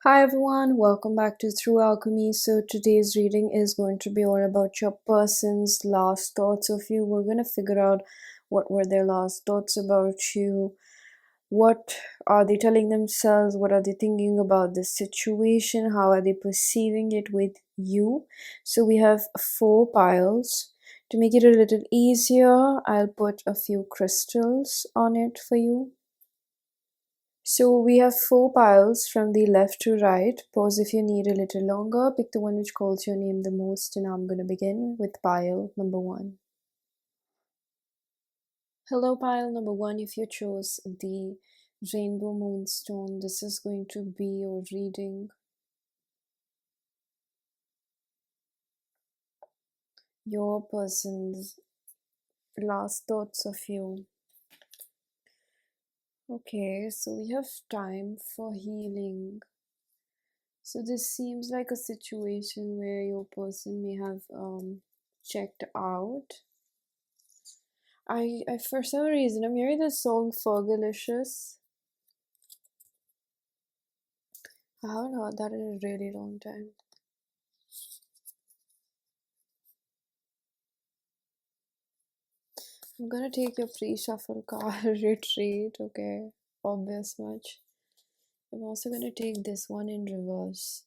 Hi everyone, welcome back to Through Alchemy. So today's reading is going to be all about your person's last thoughts of you. We're going to figure out what were their last thoughts about you. What are they telling themselves? What are they thinking about this situation? How are they perceiving it with you? So we have 4 piles. To make it a little easier, I'll put a few crystals on it for you. So we have 4 piles from the left to right. Pause if you need a little longer. Pick the one which calls your name the most, and I'm going to begin with pile number 1. Hello, pile number 1. If you chose the Rainbow Moonstone, this is going to be your reading. Your person's last thoughts of you. Okay, so we have time for healing. So this seems like a situation where your person may have checked out. I for some reason I'm hearing the song Fergalicious. I haven't heard that in a really long time. I'm gonna take your pre-shuffle card retreat, okay? Obvious much. I'm also gonna take this one in reverse.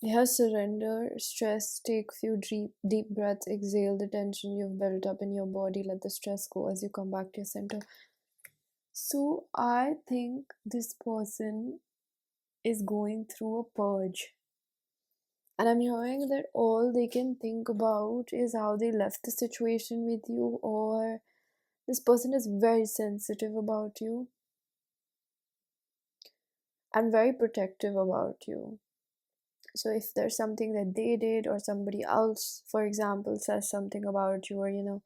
We have surrender, stress, take few deep breaths, exhale the tension you've built up in your body, let the stress go as you come back to your center. So I think this person is going through a purge. And I'm hearing that all they can think about is how they left the situation with you, or this person is very sensitive about you and very protective about you. So if there's something that they did, or somebody else, for example, says something about you, or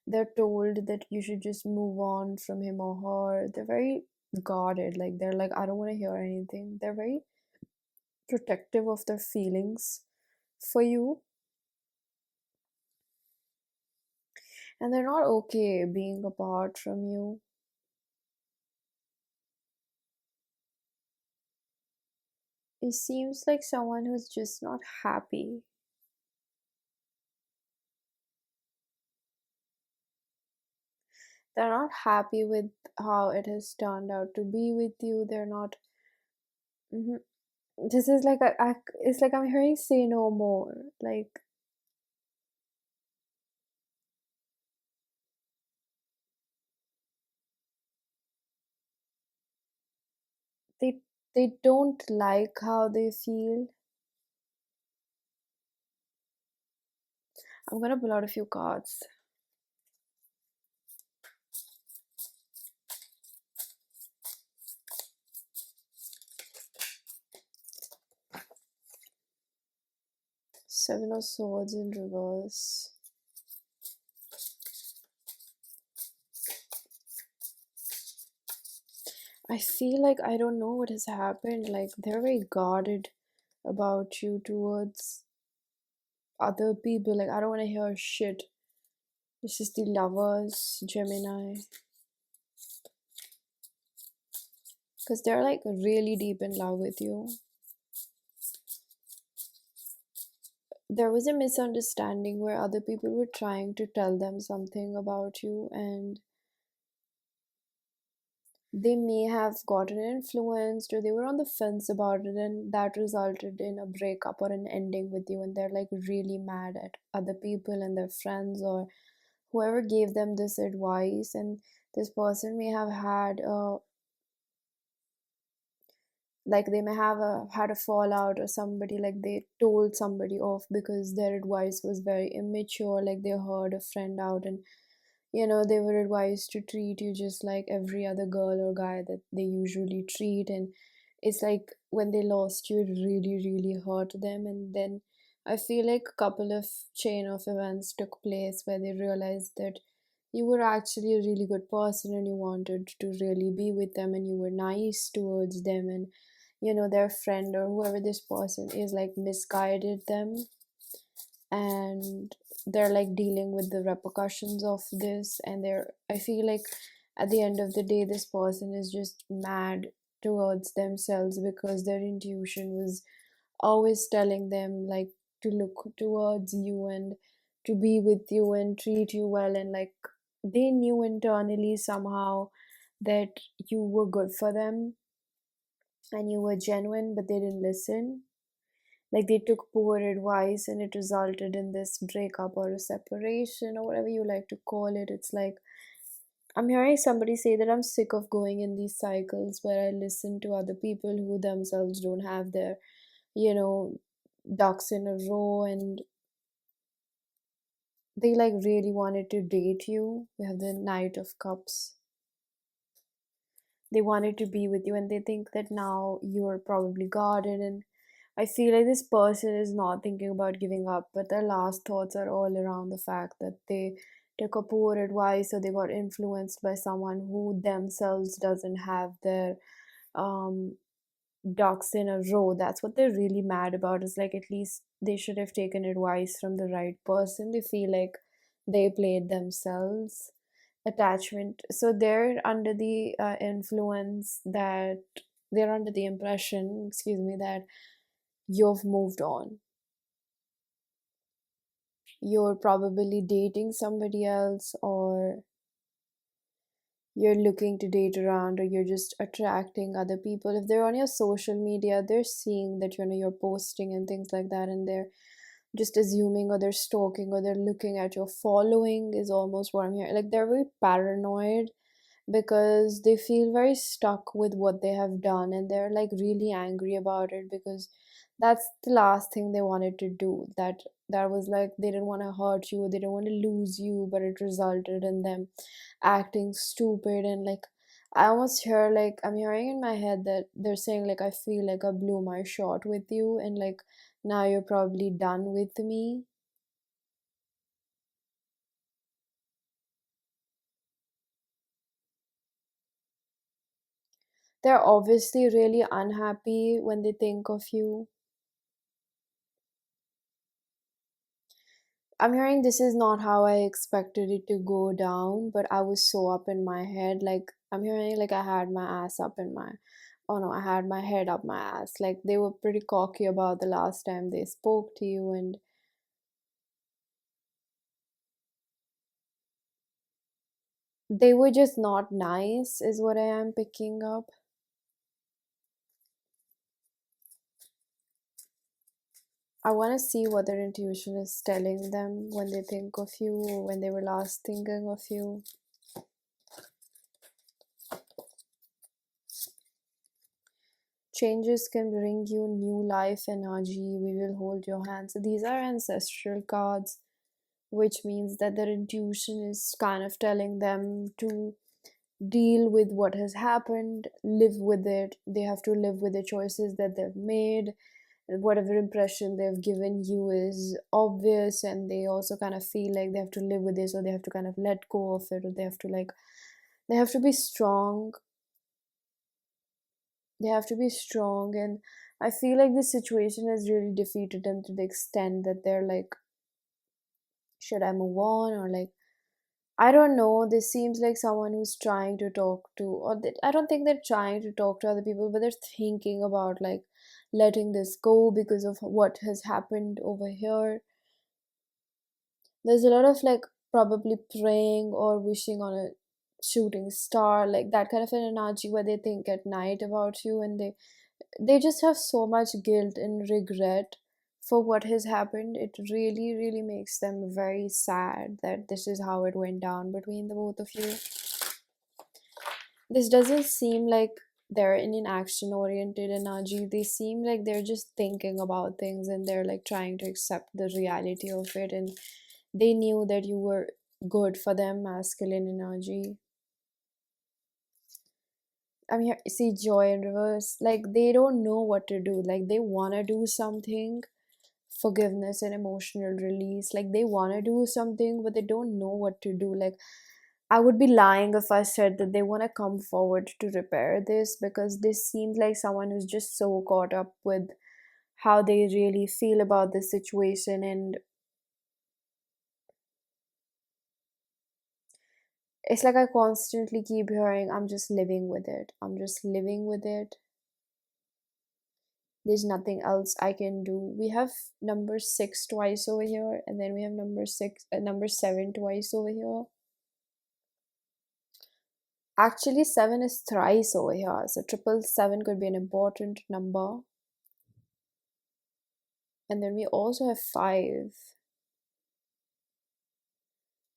they're told that you should just move on from him or her, they're very guarded. Like, they're like, I don't want to hear anything. They're very protective of their feelings for you, and they're not okay being apart from you. It seems like someone who's just not happy. They're not happy with how it has turned out to be with you. They're not. Mhm. This is like it's like I'm hearing say no more. Like, they they don't like how they feel. I'm gonna pull out a few cards. Seven of Swords in reverse. I feel like I don't know what has happened. Like, they're very guarded about you towards other people. Like, I don't want to hear shit. This is the Lovers, Gemini. Because they're like really deep in love with you. There was a misunderstanding where other people were trying to tell them something about you, and they may have gotten influenced, or they were on the fence about it, and that resulted in a breakup or an ending with you, and they're like really mad at other people and their friends or whoever gave them this advice. And this person may have had a, like, they may have had a fallout, or somebody, like, they told somebody off because their advice was very immature. Like, they heard a friend out, and they were advised to treat you just like every other girl or guy that they usually treat. And it's like when they lost you, it really really hurt them. And then I feel like a couple of chain of events took place where they realized that you were actually a really good person, and you wanted to really be with them, and you were nice towards them. And their friend or whoever this person is, like, misguided them, and they're like dealing with the repercussions of this. And I feel like at the end of the day, this person is just mad towards themselves because their intuition was always telling them like to look towards you and to be with you and treat you well, and like they knew internally somehow that you were good for them and you were genuine, but they didn't listen. Like they took poor advice and it resulted in this breakup or a separation or whatever you like to call it. It's like I'm hearing somebody say that I'm sick of going in these cycles where I listen to other people who themselves don't have their, you know, ducks in a row, and they like really wanted to date you. We have the Knight of Cups. They wanted to be with you and they think that now you're probably guarded, and I feel like this person is not thinking about giving up, but their last thoughts are all around the fact that they took a poor advice or they got influenced by someone who themselves doesn't have their um ducks in a row. That's what they're really mad about. Is like at least they should have taken advice from the right person. They feel like they played themselves. Attachment. So they're under the influence that they're under the impression, excuse me, that you've moved on. You're probably dating somebody else, or you're looking to date around, or you're just attracting other people. If they're on your social media, they're seeing that you're posting and things like that, and they're just assuming, or they're stalking, or they're looking at your following is almost what I'm hearing. Like they're very paranoid because they feel very stuck with what they have done, and they're like really angry about it because that's the last thing they wanted to do. That was like they didn't want to hurt you, they didn't want to lose you, but it resulted in them acting stupid. And like I almost hear, like I'm hearing in my head that they're saying like I feel like I blew my shot with you, and like now you're probably done with me. They're obviously really unhappy when they think of you. I'm hearing this is not how I expected it to go down, but I was so up in my head. Like, I'm hearing like I had my ass up in my, oh no, I had my head up my ass. Like, they were pretty cocky about the last time they spoke to you, and they were just not nice, is what I am picking up. I want to see what their intuition is telling them when they think of you, or when they were last thinking of you. Changes can bring you new life energy. We will hold your hands. So these are ancestral cards, which means that their intuition is kind of telling them to deal with what has happened, live with it. They have to live with the choices that they've made. Whatever impression they've given you is obvious, and they also kind of feel like they have to live with this, or they have to kind of let go of it, or they have to like, they have to be strong. They have to be strong, and I feel like this situation has really defeated them to the extent that they're like, should I move on, or like, I don't know. This seems like someone who's trying to talk to, or I don't think they're trying to talk to other people, but they're thinking about like letting this go because of what has happened over here. There's a lot of like probably praying or wishing on a shooting star, like that kind of an energy where they think at night about you, and they just have so much guilt and regret for what has happened. It really, really makes them very sad that this is how it went down between the both of you. This doesn't seem like they're in an action oriented energy. They seem like they're just thinking about things, and they're like trying to accept the reality of it. And they knew that you were good for them, masculine energy. I mean, see joy in reverse. Like they don't know what to do. Like they want to do something, forgiveness and emotional release. Like they want to do something, but they don't know what to do. Like I would be lying if I said that they want to come forward to repair this, because this seems like someone who's just so caught up with how they really feel about this situation. And It's like I constantly keep hearing, I'm just living with it. I'm just living with it. There's nothing else I can do. We have number six twice over here, and then we have number seven twice over here. Actually, seven is thrice over here, so triple seven could be an important number. And then we also have five.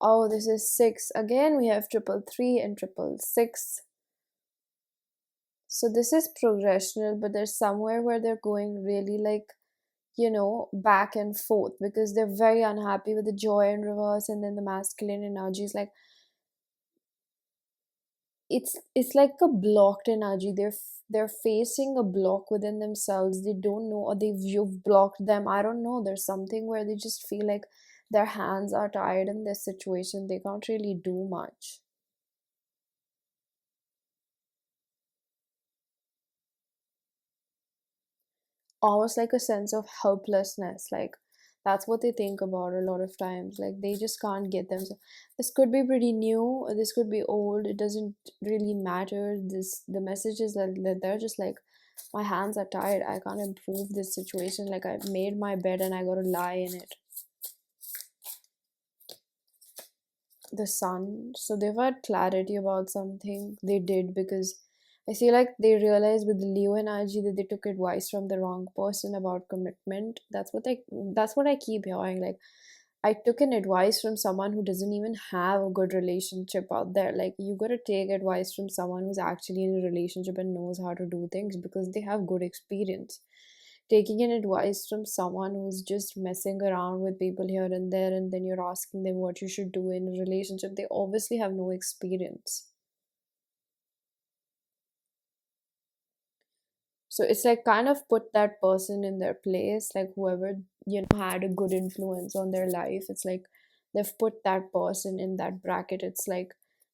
Oh, this is six. Again, we have triple three and triple six. So this is progressional, but there's somewhere where they're going really like, back and forth because they're very unhappy with the joy in reverse, and then the masculine energy is like it's like a blocked energy. They're facing a block within themselves. They don't know, or you've blocked them. I don't know. There's something where they just feel like their hands are tied in this situation. They can't really do much. Almost like a sense of helplessness, like that's what they think about a lot of times, like they just can't get them. So this could be pretty new, or this could be old, it doesn't really matter. The message is that they're just like, my hands are tired, I can't improve this situation, like I made my bed and I gotta lie in it. The sun, so they've had clarity about something they did, because I feel like they realized with the Leo energy that they took advice from the wrong person about commitment. That's what I keep hearing, like I took an advice from someone who doesn't even have a good relationship out there. Like you gotta take advice from someone who's actually in a relationship and knows how to do things because they have good experience. Taking an advice from someone who's just messing around with people here and there, and then you're asking them what you should do in a relationship, they obviously have no experience. So it's like kind of put that person in their place, like whoever, had a good influence on their life. It's like they've put that person in that bracket. It's like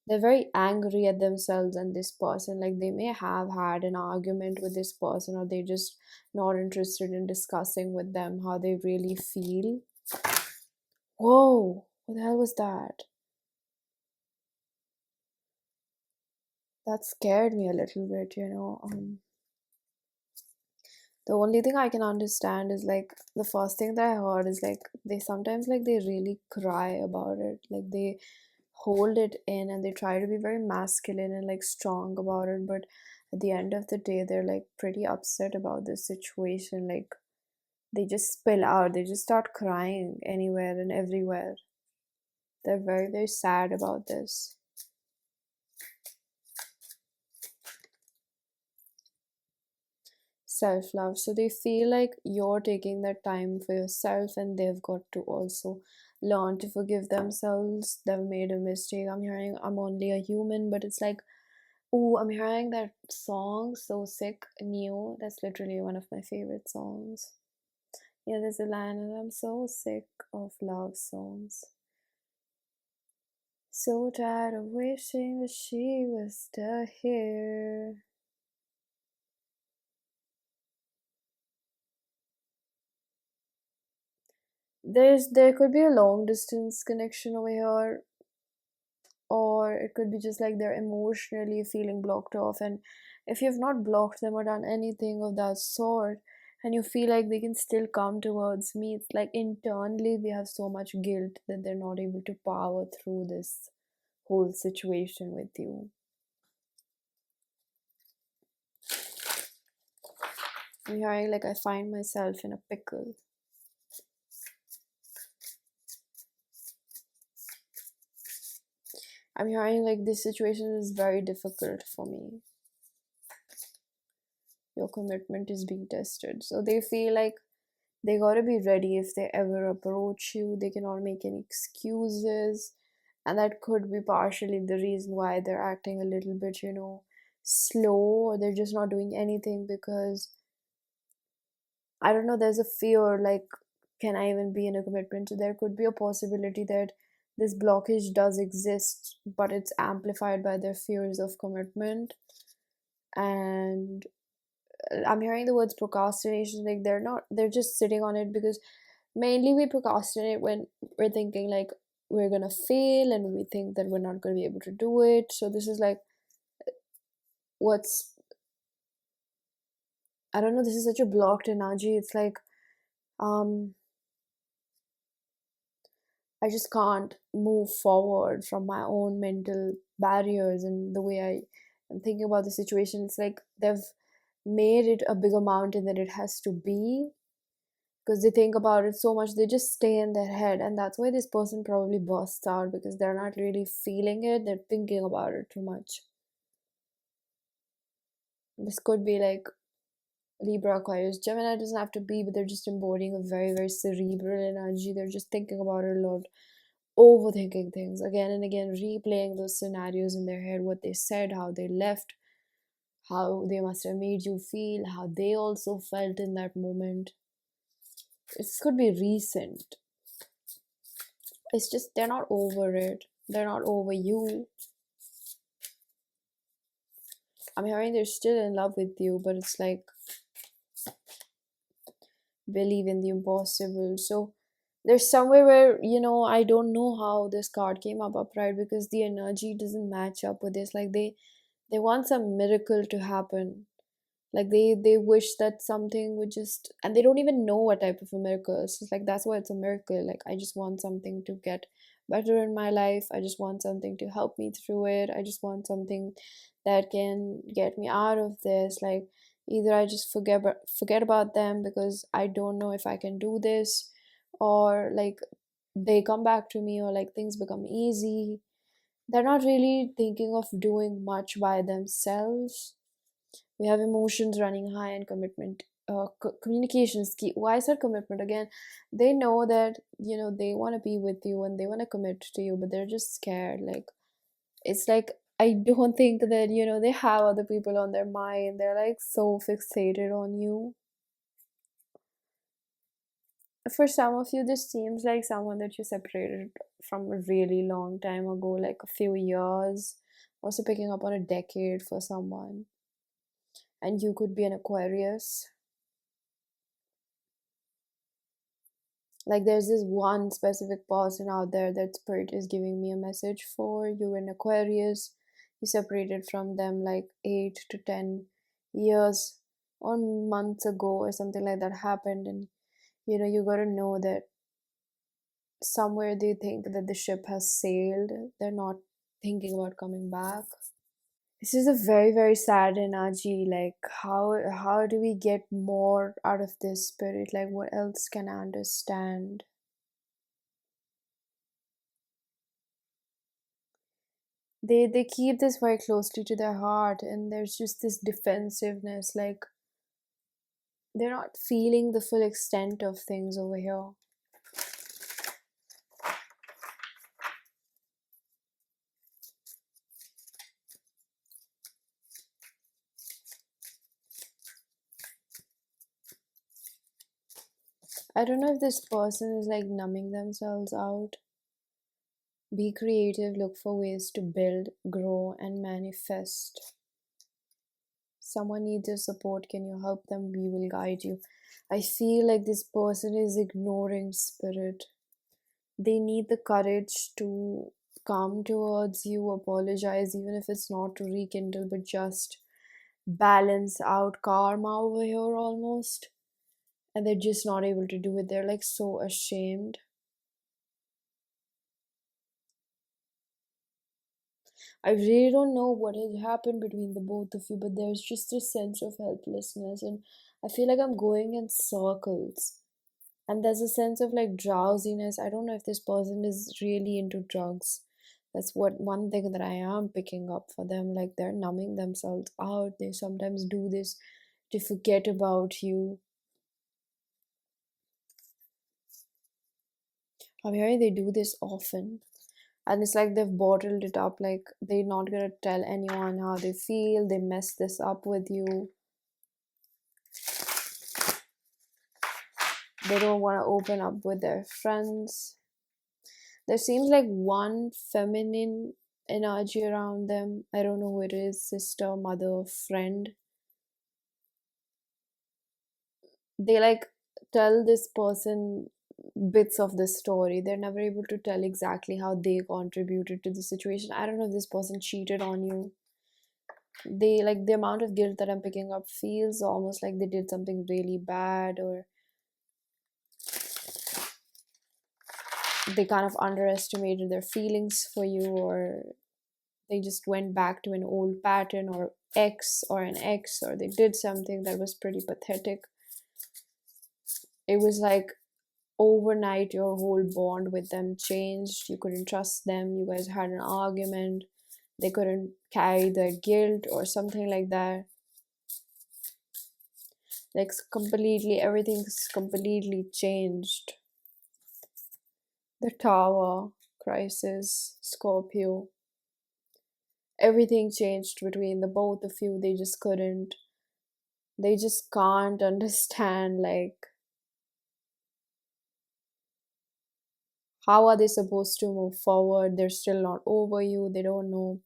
they're very angry at themselves and this person. Like they may have had an argument with this person, or they just not interested in discussing with them how they really feel. Whoa, what the hell was that? That scared me a little bit. The only thing I can understand is like the first thing that I heard is like they sometimes like they really cry about it. Like they hold it in and they try to be very masculine and like strong about it, but at the end of the day they're like pretty upset about this situation. Like they just spill out, they just start crying anywhere and everywhere. They're very, very sad about this. Self love. So they feel like you're taking that time for yourself, and they've got to also learn to forgive themselves. They've made a mistake. I'm hearing I'm only a human, but it's like, oh, I'm hearing that song So Sick, New. That's literally one of my favorite songs. Yeah, there's a line, and I'm so sick of love songs. So tired of wishing that she was still here. There could be a long distance connection over here, or it could be just like they're emotionally feeling blocked off. And if you've not blocked them or done anything of that sort, and you feel like they can still come towards me, it's like internally they have so much guilt that they're not able to power through this whole situation with you. I'm hearing like I find myself in a pickle. I'm hearing like this situation is very difficult for me. Your commitment is being tested. So they feel like they gotta be ready if they ever approach you. They cannot make any excuses. And that could be partially the reason why they're acting a little bit, slow, or they're just not doing anything because I don't know, there's a fear like, can I even be in a commitment? So there could be a possibility that this blockage does exist, but it's amplified by their fears of commitment. And I'm hearing the words procrastination, like they're just sitting on it because mainly we procrastinate when we're thinking like, we're gonna fail and we think that we're not gonna be able to do it. So this is like what's, I don't know, this is such a blocked energy. It's like um I just can't move forward from my own mental barriers and the way I am thinking about the situation. It's like they've made it a bigger mountain than it has to be, because they think about it so much, they just stay in their head. And that's why this person probably bursts out, because they're not really feeling it, they're thinking about it too much. This could be like Libra, Aquarius, Gemini doesn't have to be, but they're just embodying a very, very cerebral energy. They're just thinking about it a lot, overthinking things again and again, replaying those scenarios in their head, what they said, how they left, how they must have made you feel, how they also felt in that moment. This could be recent. It's just they're not over it. They're not over you. I'm hearing they're still in love with you, but it's like believe in the impossible. So there's somewhere where, I don't know how this card came up upright, because the energy doesn't match up with this. Like they want some miracle to happen. Like they wish that something would just, and they don't even know what type of a miracle. It's just like that's why it's a miracle. Like I just want something to get better in my life. I just want something to help me through it. I just want something that can get me out of this. Like either I just forget about them because I don't know if I can do this, or like they come back to me, or like things become easy. They're not really thinking of doing much by themselves. We have emotions running high and commitment. Communication is key. Why is that commitment again? They know that they want to be with you and they want to commit to you, but they're just scared. Like it's like I don't think that they have other people on their mind. They're like so fixated on you. For some of you, this seems like someone that you separated from a really long time ago, like a few years. Also picking up on a decade for someone, and you could be an Aquarius. Like there's this one specific person out there that spirit is giving me a message for. You're an Aquarius. You separated from them like 8 to 10 years or months ago, or something like that happened. And you got to know that somewhere they think that the ship has sailed. They're not thinking about coming back. This is a very, very sad energy. Like how do we get more out of this spirit? Like what else can I understand? They keep this very closely to their heart, and there's just this defensiveness. Like they're not feeling the full extent of things over here. I don't know if this person is like numbing themselves out. Be creative, look for ways to build, grow, and manifest. Someone needs your support. Can you help them? We will guide you. I feel like this person is ignoring spirit. They need the courage to come towards you, apologize, even if it's not to rekindle, but just balance out karma over here almost. And they're just not able to do it. They're like so ashamed. I really don't know what has happened between the both of you, but there's just a sense of helplessness, and I feel like I'm going in circles. And there's a sense of like drowsiness. I don't know if this person is really into drugs. That's what one thing that I am picking up for them. Like they're numbing themselves out. They sometimes do this to forget about you. I'm hearing they do this often. And it's like they've bottled it up. Like they're not gonna tell anyone how they feel. They mess this up with you. They don't want to open up with their friends. There seems like one feminine energy around them. I don't know who it is, sister, mother, friend. They like tell this person bits of the story. They're never able to tell exactly how they contributed to the situation. I don't know if this person cheated on you. They like the amount of guilt that I'm picking up feels almost like they did something really bad, or they kind of underestimated their feelings for you, or they just went back to an old pattern or an ex, or they did something that was pretty pathetic. It was like overnight your whole bond with them changed. You couldn't trust them. You guys had an argument. They couldn't carry the guilt or something like that. Like completely, everything's completely changed. The Tower, Crisis, Scorpio. Everything changed between the both of you. They just couldn't. They just can't understand, like, how are they supposed to move forward? They're still not over you. They don't know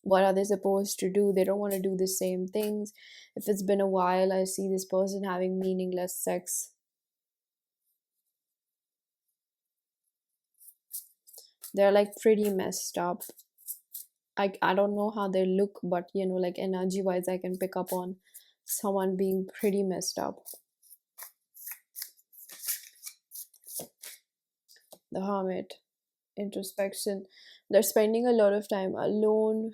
what are they supposed to do. They don't want to do the same things. If it's been a while, I see this person having meaningless sex. They're like pretty messed up. I don't know how they look, but like energy wise, I can pick up on someone being pretty messed up. The Hermit, introspection. They're spending a lot of time alone.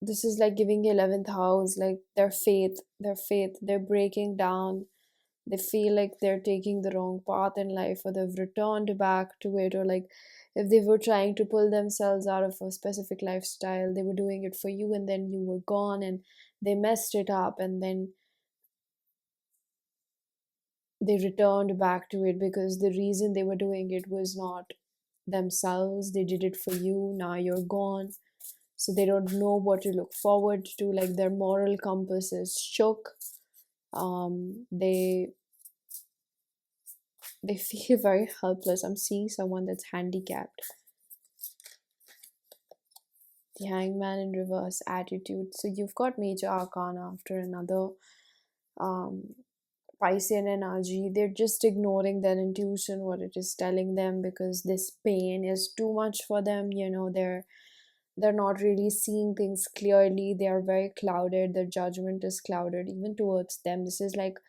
This is like giving 11th house, like their faith, they're breaking down. They feel like they're taking the wrong path in life, or they've returned back to it, or like if they were trying to pull themselves out of a specific lifestyle, they were doing it for you and then you were gone and they messed it up, and then they returned back to it because the reason they were doing it was not themselves. They did it for you. Now you're gone, so they don't know what to look forward to. Like their moral compass is shook. They feel very helpless. I'm seeing someone that's handicapped. The Hangman in reverse, attitude. So you've got major arcana after another. um Piscean energy, they're just ignoring their intuition, what it is telling them, because this pain is too much for them. They're not really seeing things clearly. They are very clouded. Their judgment is clouded even towards them. This is like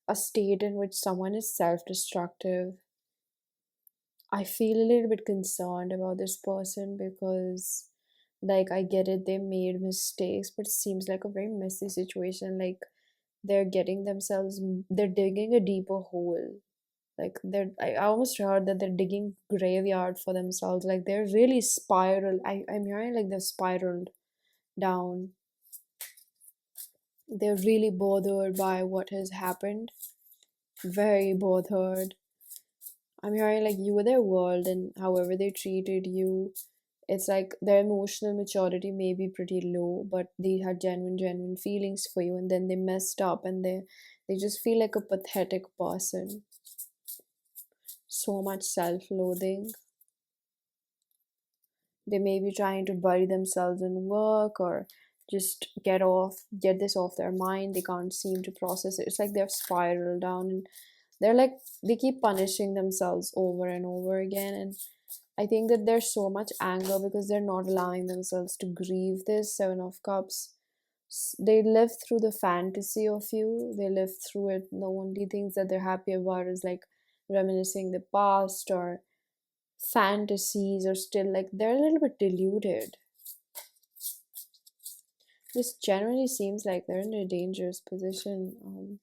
a state in which someone is self-destructive. I feel a little bit concerned about this person because, like, I get it, they made mistakes, but it seems like a very messy situation. Like, they're getting themselves, they're digging a deeper hole. Like, I almost heard that they're digging graveyard for themselves. Like, they're really spiral. I'm hearing like they're spiraled down. They're really bothered by what has happened. Very bothered. I'm hearing like you were their world, and however they treated you, it's like their emotional maturity may be pretty low, but they had genuine feelings for you, and then they messed up, and they just feel like a pathetic person. So much self-loathing. They may be trying to bury themselves in work, or just get this off their mind. They can't seem to process it. It's like they're spiraled down, and they're like they keep punishing themselves over and over again. And I think that there's so much anger because they're not allowing themselves to grieve this. Seven of Cups. They live through the fantasy of you. They live through it. The only things that they're happy about is like reminiscing the past, or fantasies, or still like they're a little bit deluded. This generally seems like they're in a dangerous position.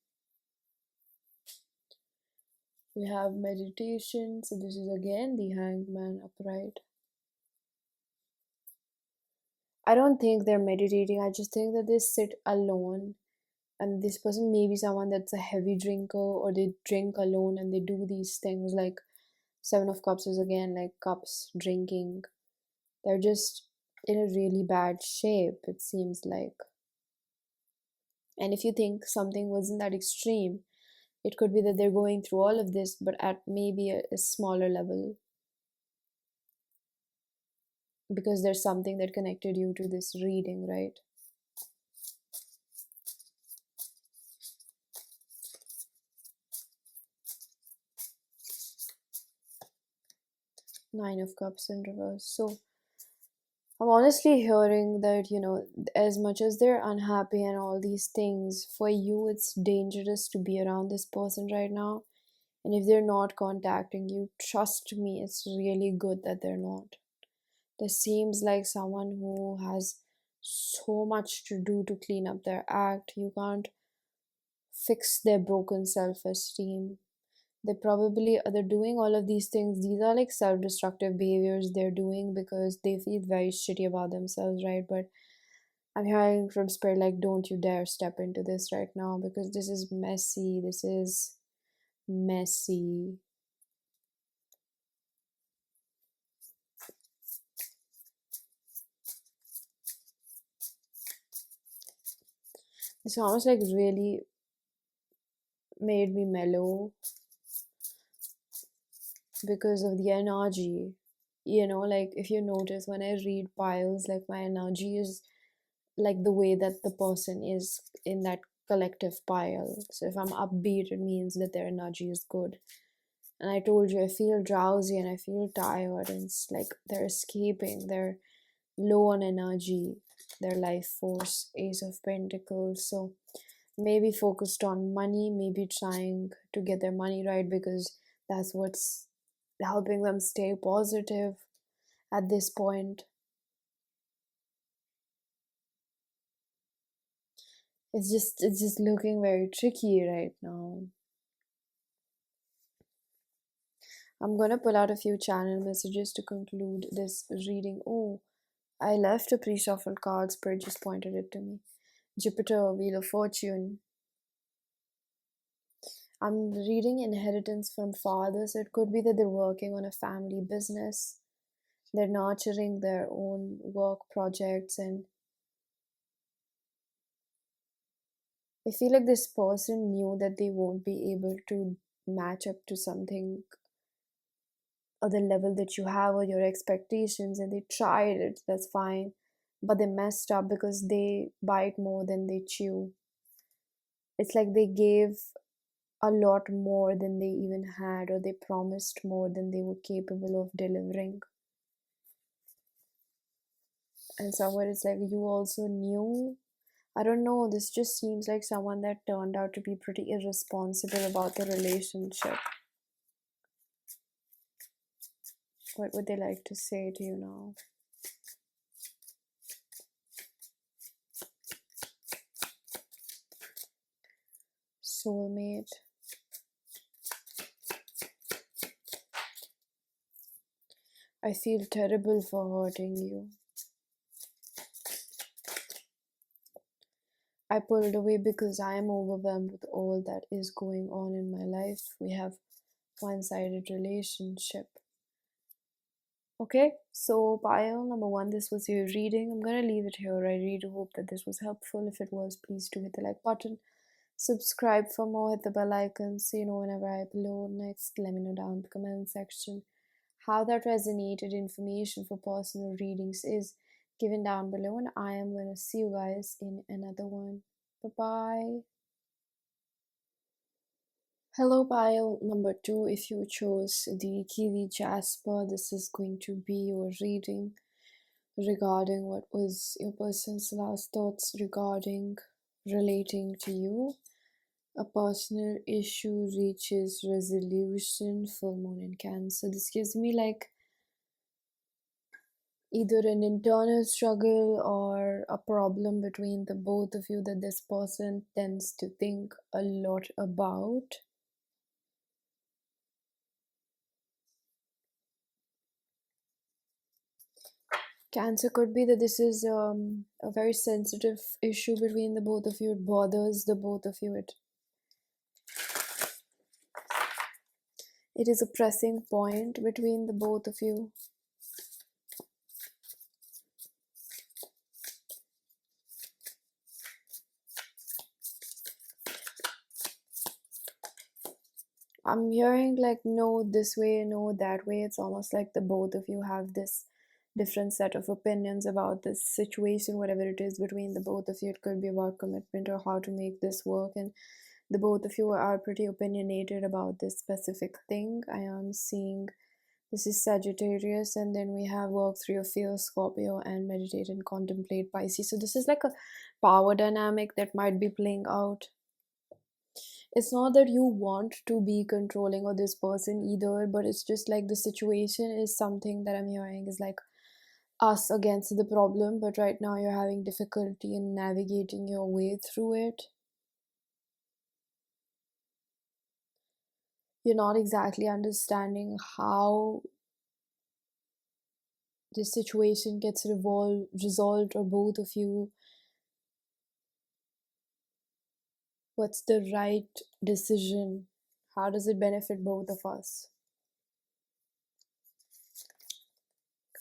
We have meditation. So this is again the Hangman upright. I don't think they're meditating. I just think that they sit alone. And this person may be someone that's a heavy drinker, or they drink alone and they do these things. Like Seven of Cups is again like cups drinking. They're just in a really bad shape, it seems like. And if you think something wasn't that extreme, it could be that they're going through all of this, but at maybe a smaller level, because there's something that connected you to this reading, right? Nine of Cups in reverse. So I'm honestly hearing that, as much as they're unhappy and all these things, for you, it's dangerous to be around this person right now. And if they're not contacting you, trust me, it's really good that they're not. This seems like someone who has so much to do to clean up their act. You can't fix their broken self esteem. They're doing all of these things. These are like self destructive behaviors they're doing because they feel very shitty about themselves, right? But I'm hearing from spirit like, don't you dare step into this right now because this is messy. This is messy. It's almost like really made me mellow because of the energy. Like if you notice when I read piles, like my energy is like the way that the person is in that collective pile. So if I'm upbeat, it means that their energy is good. And I told you, I feel drowsy and I feel tired, and it's like they're escaping, they're low on energy, their life force, Ace of Pentacles. So maybe focused on money, maybe trying to get their money right because that's what's helping them stay positive at this point. It's just looking very tricky right now. I'm gonna pull out a few channel messages to conclude this reading. Oh, I left a pre-shuffled card. Spirit just pointed it to me. Jupiter, Wheel of Fortune. I'm reading inheritance from father, so it could be that they're working on a family business. They're nurturing their own work projects, and I feel like this person knew that they won't be able to match up to something or the level that you have or your expectations, and they tried it, that's fine, but they messed up because they bite more than they chew. It's like they gave a lot more than they even had, or they promised more than they were capable of delivering. And somewhere it's like you also knew. I don't know, this just seems like someone that turned out to be pretty irresponsible about the relationship. What would they like to say to you now? Soulmate. I feel terrible for hurting you. I pulled away because I am overwhelmed with all that is going on in my life. We have one-sided relationship. Okay, so pile number one, this was your reading. I'm gonna leave it here. I really do hope that this was helpful. If it was, please do hit the like button. Subscribe for more, hit the bell icon so you know whenever I upload next. Let me know down in the comment section how that resonated. Information for personal readings is given down below, and I am going to see you guys in another one. Bye bye. Hello, pile number two. If you chose the Kiwi Jasper, this is going to be your reading regarding what was your person's last thoughts regarding relating to you. A personal issue reaches resolution, full moon in Cancer. This gives me like either an internal struggle or a problem between the both of you that this person tends to think a lot about. Cancer could be that this is a very sensitive issue between the both of you. It bothers the both of you. It is a pressing point between the both of you. I'm hearing like no this way, no that way. It's almost like the both of you have this different set of opinions about this situation, whatever it is between the both of you. It could be about commitment or how to make this work, and the both of you are pretty opinionated about this specific thing. I am seeing This is Sagittarius, and then we have work through your fear, Scorpio, and meditate and contemplate, Pisces. So this is like a power dynamic that might be playing out. It's not that you want to be controlling of this person either, but it's just like the situation is something that I'm hearing is like us against the problem, but right now you're having difficulty in navigating your way through it. You're not exactly understanding how this situation gets resolved, or both of you, what's the right decision, how does it benefit both of us.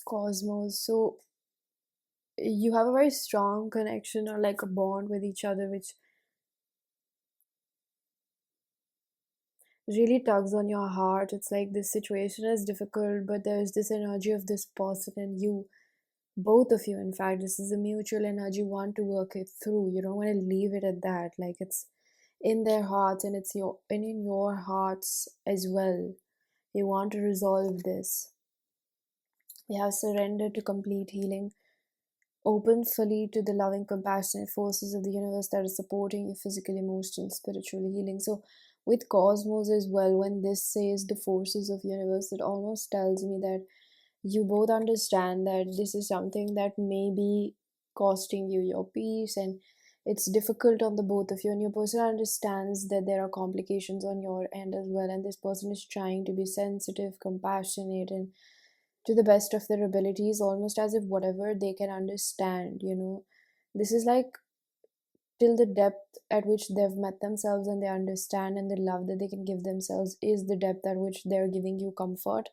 Cosmos. So you have a very strong connection or like a bond with each other, which really tugs on your heart. It's like this situation is difficult, but there's this energy of this person and you, both of you, in fact, this is a mutual energy, want to work it through. You don't want to leave it at that. Like it's in their hearts, and it's your and in your hearts as well. You want to resolve this. We have surrendered to complete healing, open fully to the loving, compassionate forces of the universe that is supporting you physically, emotionally, spiritually healing. So, with Cosmos as well, when this says the forces of universe, it almost tells me that you both understand that this is something that may be costing you your peace, and it's difficult on the both of you, and your person understands that there are complications on your end as well, and this person is trying to be sensitive, compassionate, and to the best of their abilities, almost as if whatever they can understand, this is like till the depth at which they've met themselves and they understand, and the love that they can give themselves is the depth at which they're giving you comfort,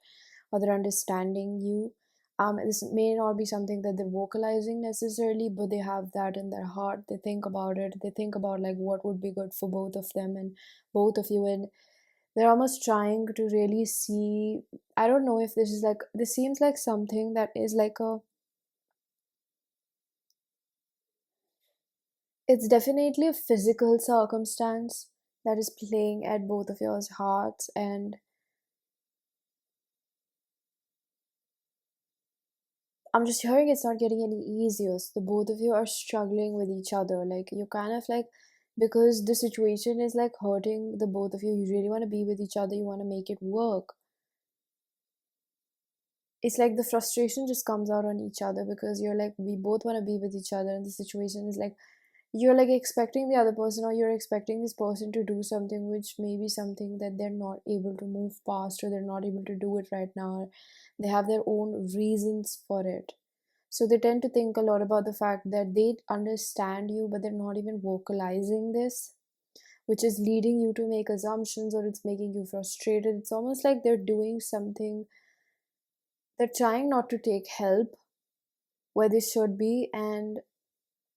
or they're understanding you. This may not be something that they're vocalizing necessarily, but they have that in their heart. They think about it. They think about like what would be good for both of them and both of you, and they're almost trying to really see. I don't know if this is like, this seems like something that is like a, it's definitely a physical circumstance that is playing at both of yours hearts, and I'm just hearing it's not getting any easier. So the both of you are struggling with each other. Like you kind of like, because the situation is like hurting the both of you. You really want to be with each other. You want to make it work. It's like the frustration just comes out on each other because you're like, we both want to be with each other, and the situation is like, you're like expecting the other person, or you're expecting this person to do something which may be something that they're not able to move past, or they're not able to do it right now. They have their own reasons for it. So they tend to think a lot about the fact that they understand you, but they're not even vocalizing this, which is leading you to make assumptions, or it's making you frustrated. It's almost like they're doing something, they're trying not to take help where they should be, and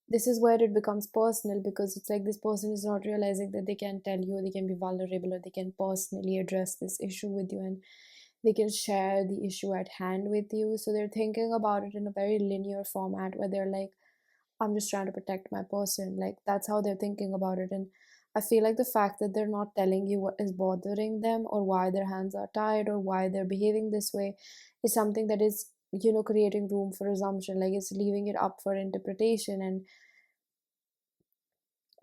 this is where it becomes personal, because it's like this person is not realizing that they can tell you, or they can be vulnerable, or they can personally address this issue with you, and they can share the issue at hand with you. So they're thinking about it in a very linear format where they're like, I'm just trying to protect my person. Like that's how they're thinking about it. And I feel like the fact that they're not telling you what is bothering them, or why their hands are tied, or why they're behaving this way, is something that is, creating room for assumption. Like it's leaving it up for interpretation. And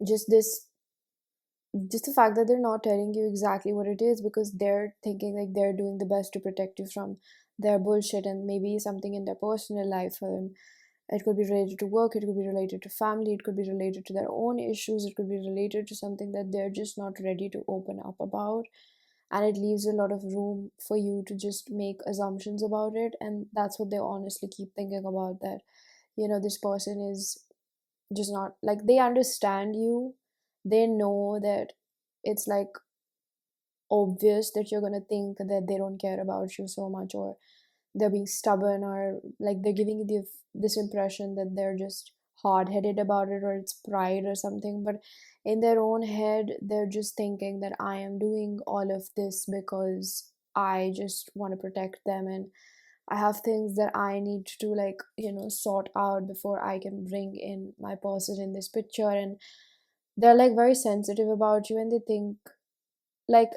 just this, just the fact that they're not telling you exactly what it is, because they're thinking like they're doing the best to protect you from their bullshit, and maybe something in their personal life for them. It could be related to work, it could be related to family, it could be related to their own issues, it could be related to something that they're just not ready to open up about. And it leaves a lot of room for you to just make assumptions about it. And that's what they honestly keep thinking about, that, this person is just not like, they understand you. They know that it's like obvious that you're gonna think that they don't care about you so much, or they're being stubborn, or like they're giving you this impression that they're just hard-headed about it, or it's pride or something. But in their own head, they're just thinking that I am doing all of this because I just want to protect them, and I have things that I need to like, sort out before I can bring in my person in this picture. And they're like very sensitive about you, and they think like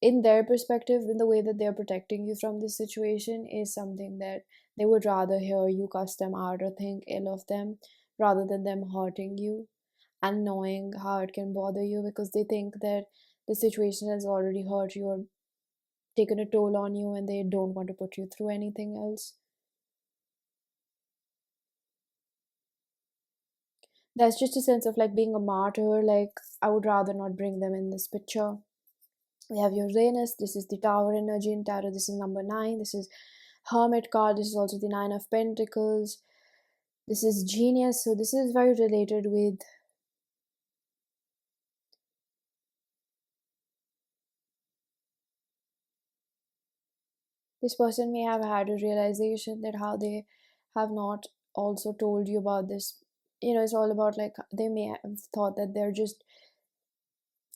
in their perspective, in the way that they're protecting you from this situation, is something that they would rather hear you cuss them out or think ill of them rather than them hurting you and knowing how it can bother you, because they think that the situation has already hurt you or taken a toll on you and they don't want to put you through anything else. That's just a sense of like being a martyr. Like, I would rather not bring them in this picture. We have Uranus. This is the Tower energy in tarot. This is number 9. This is Hermit card. This is also the Nine of Pentacles. This is Genius. So this is very related with this person may have had a realization that how they have not also told you about this. It's all about like they may have thought that they're just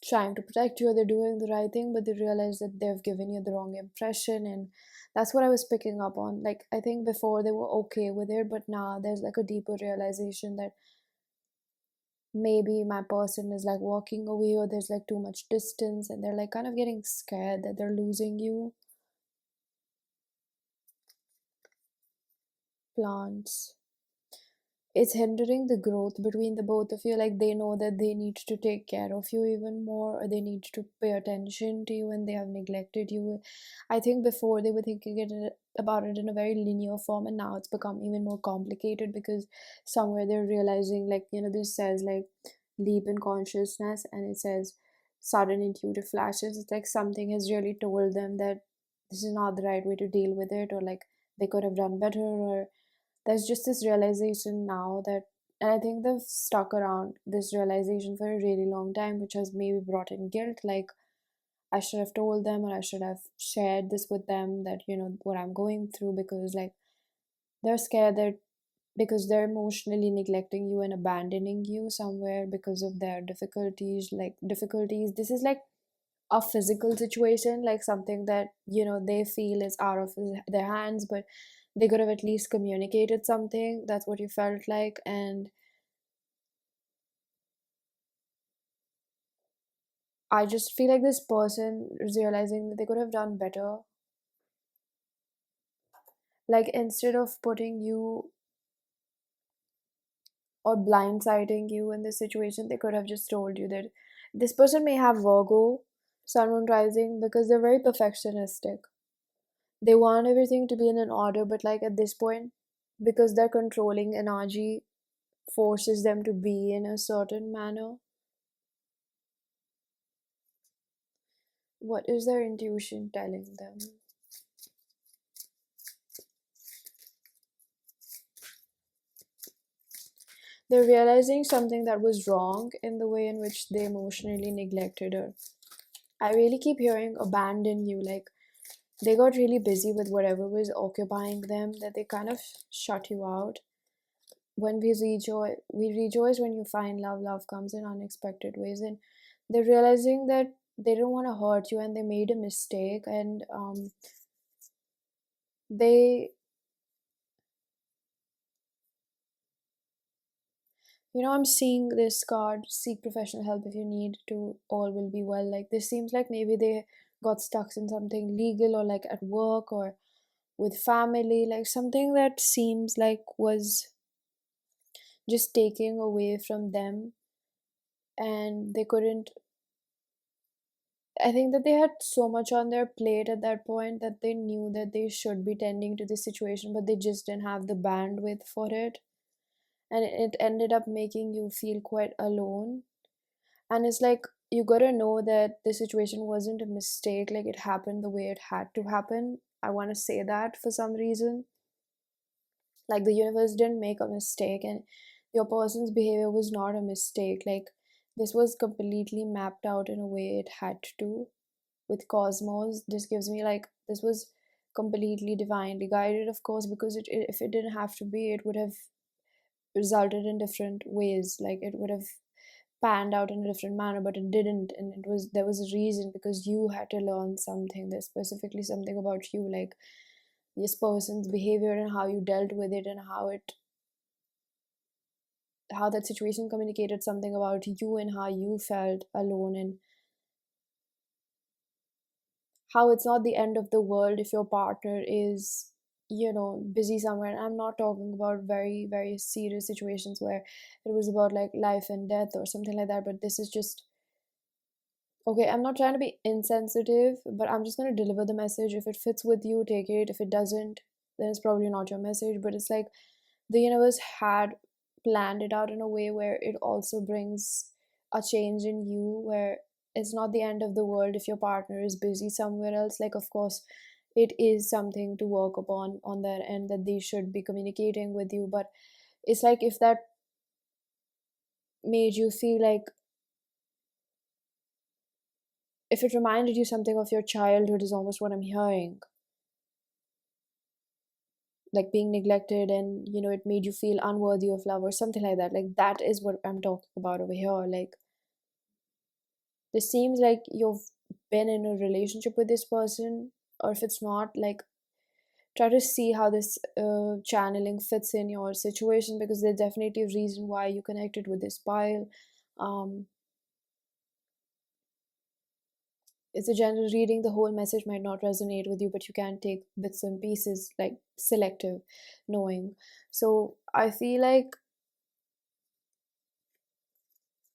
trying to protect you or they're doing the right thing, but they realize that they've given you the wrong impression. And that's what I was picking up on. Like, I think before they were okay with it, but now there's like a deeper realization that maybe my person is like walking away or there's like too much distance and they're like kind of getting scared that they're losing you. Plants, it's hindering the growth between the both of you. Like, they know that they need to take care of you even more, or they need to pay attention to you and they have neglected you. I think before they were thinking about it in a very linear form, and now it's become even more complicated because somewhere they're realizing, like, this says like leap in consciousness and it says sudden intuitive flashes. It's like something has really told them that this is not the right way to deal with it, or like they could have done better, or there's just this realization now that, and I think they've stuck around this realization for a really long time, which has maybe brought in guilt. Like, I should have told them or I should have shared this with them, that what I'm going through, because like they're scared that because they're emotionally neglecting you and abandoning you somewhere because of their difficulties. This is like a physical situation, like something that they feel is out of their hands, but they could have at least communicated something. That's what you felt like. And I just feel like this person is realizing that they could have done better. Like, instead of putting you or blindsiding you in this situation, they could have just told you that this person may have Virgo, Sun, Moon, Rising, because they're very perfectionistic. They want everything to be in an order, but like at this point, because their controlling energy forces them to be in a certain manner. What is their intuition telling them? They're realizing something that was wrong in the way in which they emotionally neglected her. I really keep hearing abandon you. Like, they got really busy with whatever was occupying them, that they kind of shut you out. When we rejoice when you find love. Love comes in unexpected ways, and they're realizing that they don't want to hurt you and they made a mistake. And they I'm seeing this card, seek professional help if you need to, all will be well. Like, this seems like maybe they got stuck in something legal or like at work or with family, like something that seems like was just taking away from them, and they couldn't. I think that they had so much on their plate at that point that they knew that they should be tending to this situation, but they just didn't have the bandwidth for it. And it ended up making you feel quite alone. And it's like, you gotta know that the situation wasn't a mistake, like it happened the way it had to happen. I want to say that for some reason, like the universe didn't make a mistake, and your person's behavior was not a mistake. Like, this was completely mapped out in a way it had to. With cosmos, this gives me like this was completely divinely guided, of course, because if it didn't have to be, it would have resulted in different ways. Like, it would have panned out in a different manner, but it didn't. And there was a reason, because you had to learn something. There's specifically something about you, like this person's behavior and how you dealt with it, and how that situation communicated something about you and how you felt alone. And how it's not the end of the world if your partner is, busy somewhere. I'm not talking about very very serious situations where it was about like life and death or something like that, but this is just, okay, I'm not trying to be insensitive, but I'm just going to deliver the message. If it fits with you, take it. If it doesn't, then it's probably not your message. But it's like the universe had planned it out in a way where it also brings a change in you, where it's not the end of the world if your partner is busy somewhere else. Like, of course, it is something to work upon on their end, that they should be communicating with you. But it's like if that made you feel like, if it reminded you something of your childhood, is almost what I'm hearing, like being neglected, and it made you feel unworthy of love or something like that. Like, that is what I'm talking about over here. Like, this seems like you've been in a relationship with this person, or if it's not, like, try to see how this channeling fits in your situation, because there's definitely a reason why you connected with this pile. um it's a general reading. The whole message might not resonate with you, but you can take bits and pieces, like selective knowing. So I feel like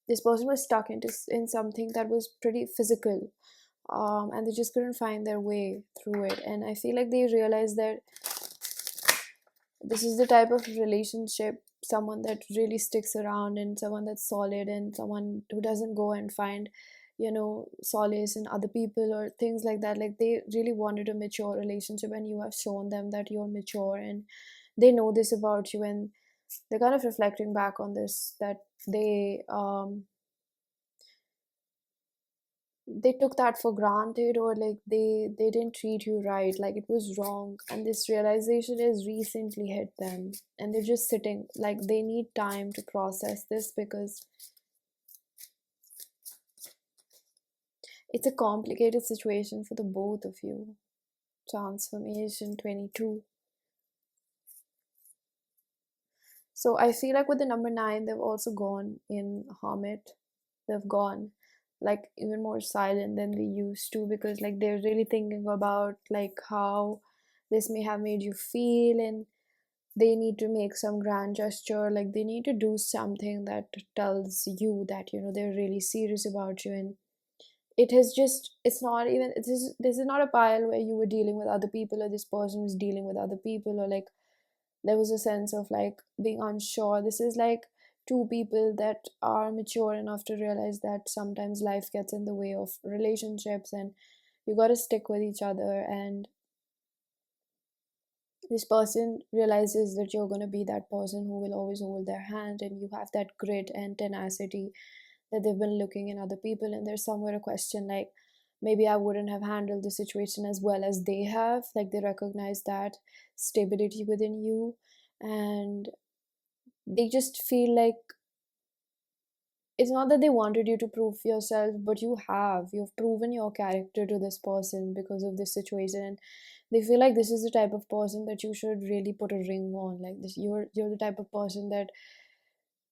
this person was stuck in something that was pretty physical, and they just couldn't find their way through it. And I feel like they realized that this is the type of relationship, someone that really sticks around, and someone that's solid, and someone who doesn't go and find solace in other people or things like that. Like, they really wanted a mature relationship, and you have shown them that you're mature, and they know this about you. And they're kind of reflecting back on this, that they took that for granted, or like they didn't treat you right, like it was wrong, and this realization has recently hit them, and they're just sitting, like they need time to process this, because it's a complicated situation for the both of you. Transformation 22. So I feel like with the number 9, they've also gone in hermit. They've gone like even more silent than they used to, because like they're really thinking about like how this may have made you feel, and they need to make some grand gesture, like they need to do something that tells you that they're really serious about you. And it has just, it's not even, this is not a pile where you were dealing with other people, or this person was dealing with other people, or like there was a sense of like being unsure. This is like two people that are mature enough to realize that sometimes life gets in the way of relationships, and you got to stick with each other. And this person realizes that you're going to be that person who will always hold their hand, and you have that grit and tenacity that they've been looking in other people. And there's somewhere a question like, maybe I wouldn't have handled the situation as well as they have. Like, they recognize that stability within you, and they just feel like it's not that they wanted you to prove yourself, but you've proven your character to this person because of this situation. And they feel like this is the type of person that you should really put a ring on. Like, this, you're the type of person that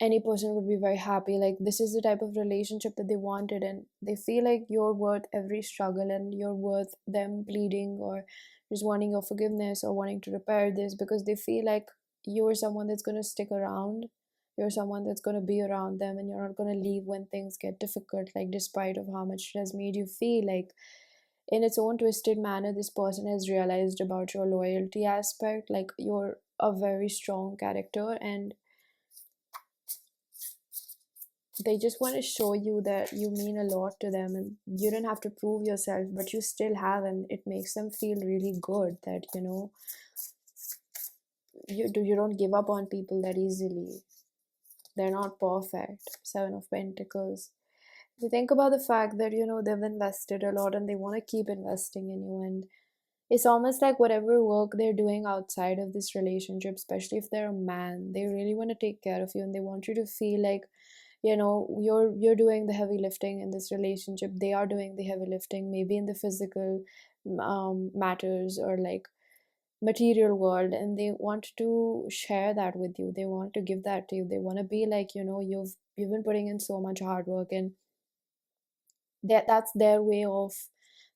any person would be very happy. Like, this is the type of relationship that they wanted, and they feel like you're worth every struggle, and you're worth them pleading or just wanting your forgiveness or wanting to repair this, because they feel like you're someone that's going to stick around. You're someone that's going to be around them, and you're not going to leave when things get difficult, like despite of how much it has made you feel. Like, in its own twisted manner, this person has realized about your loyalty aspect. Like, you're a very strong character, and they just want to show you that you mean a lot to them, and you don't have to prove yourself, but you still have. And it makes them feel really good that you don't give up on people that easily. They're not perfect. 7 of Pentacles. If you think about the fact that they've invested a lot, and they want to keep investing in you, and it's almost like whatever work they're doing outside of this relationship, especially if they're a man, they really want to take care of you, and they want you to feel like you're doing the heavy lifting in this relationship. They are doing the heavy lifting, maybe in the physical matters, or like material world, and they want to share that with you. They want to give that to you. They want to be like, you've been putting in so much hard work, and that's their way of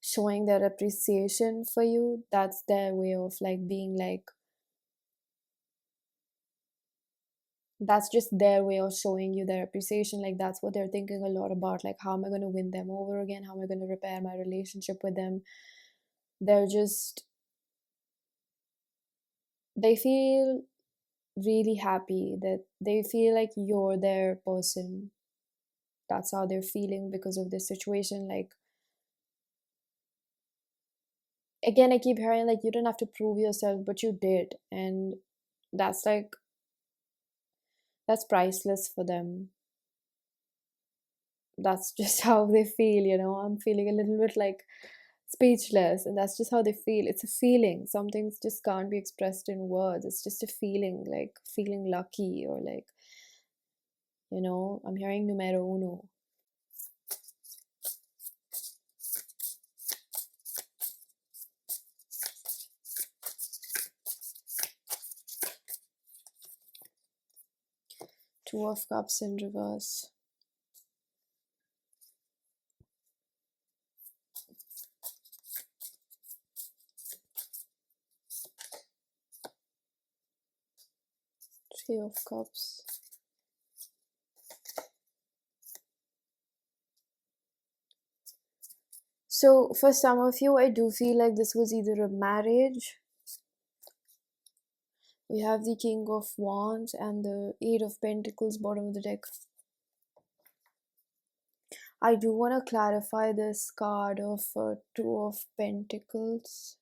showing their appreciation for you. That's their way of like being like, that's just their way of showing you their appreciation. Like that's what they're thinking a lot about, like how am I going to win them over again, how am I going to repair my relationship with them. They're just, they feel really happy that they feel like you're their person. That's how they're feeling because of this situation. Like, again, I keep hearing like you didn't have to prove yourself, but you did. And that's like, that's priceless for them. That's just how they feel, you know. I'm feeling a little bit like speechless, and that's just how they feel. It's a feeling. Some things just can't be expressed in words. It's just a feeling, like feeling lucky, or like, you know, I'm hearing numero uno. Two of Cups in reverse. Three of Cups. So, for some of you, I do feel like this was either a marriage. We have the King of Wands and the Eight of Pentacles, bottom of the deck. I do want to clarify this card of Two of Pentacles.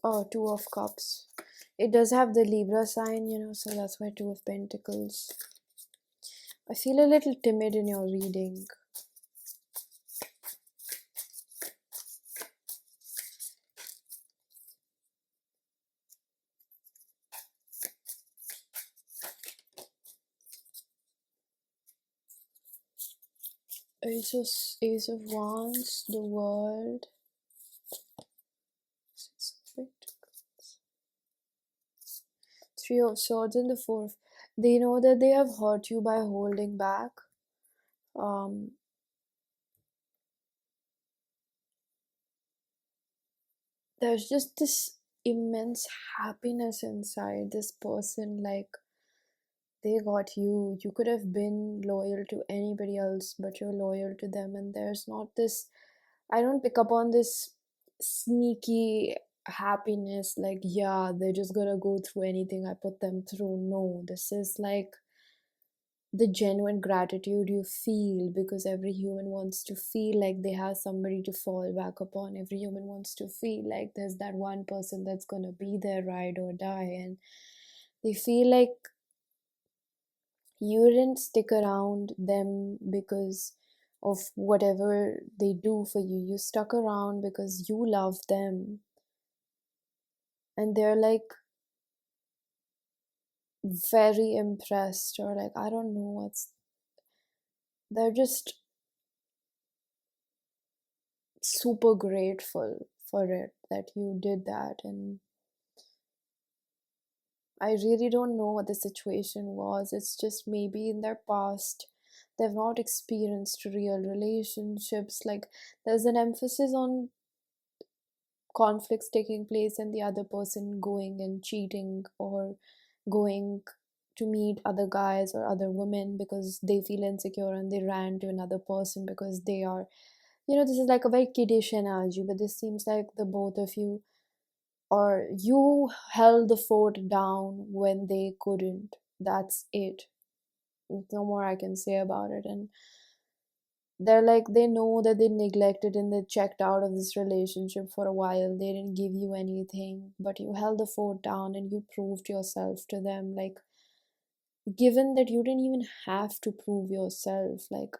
Oh, Two of Cups. It does have the Libra sign, you know, so that's why Two of Pentacles. I feel a little timid in your reading. Ace of Wands, the World, Six of Pentacles, Three of Swords, and the Four. They know that they have hurt you by holding back. Um, there's just this immense happiness inside this person. Like, they got you. You could have been loyal to anybody else, but you're loyal to them. And there's not this, I don't pick up on this sneaky happiness, like, yeah, they're just gonna go through anything I put them through. No, this is like the genuine gratitude you feel, because every human wants to feel like they have somebody to fall back upon. Every human wants to feel like there's that one person that's gonna be there, ride or die. And they feel like you didn't stick around them because of whatever they do for you. You stuck around because you love them. And they're like very impressed, or like, I don't know what's, they're just super grateful for it that you did that. And I really don't know what the situation was. It's just maybe in their past they've not experienced real relationships. Like, there's an emphasis on conflicts taking place and the other person going and cheating, or going to meet other guys or other women because they feel insecure and they ran to another person because they are, you know, this is like a very kiddish analogy, but this seems like the both of you, or you held the fort down when they couldn't. That's it. There's no more I can say about it. And they're like, they know that they neglected and they checked out of this relationship for a while. They didn't give you anything, but you held the fort down and you proved yourself to them. Like, given that you didn't even have to prove yourself, like,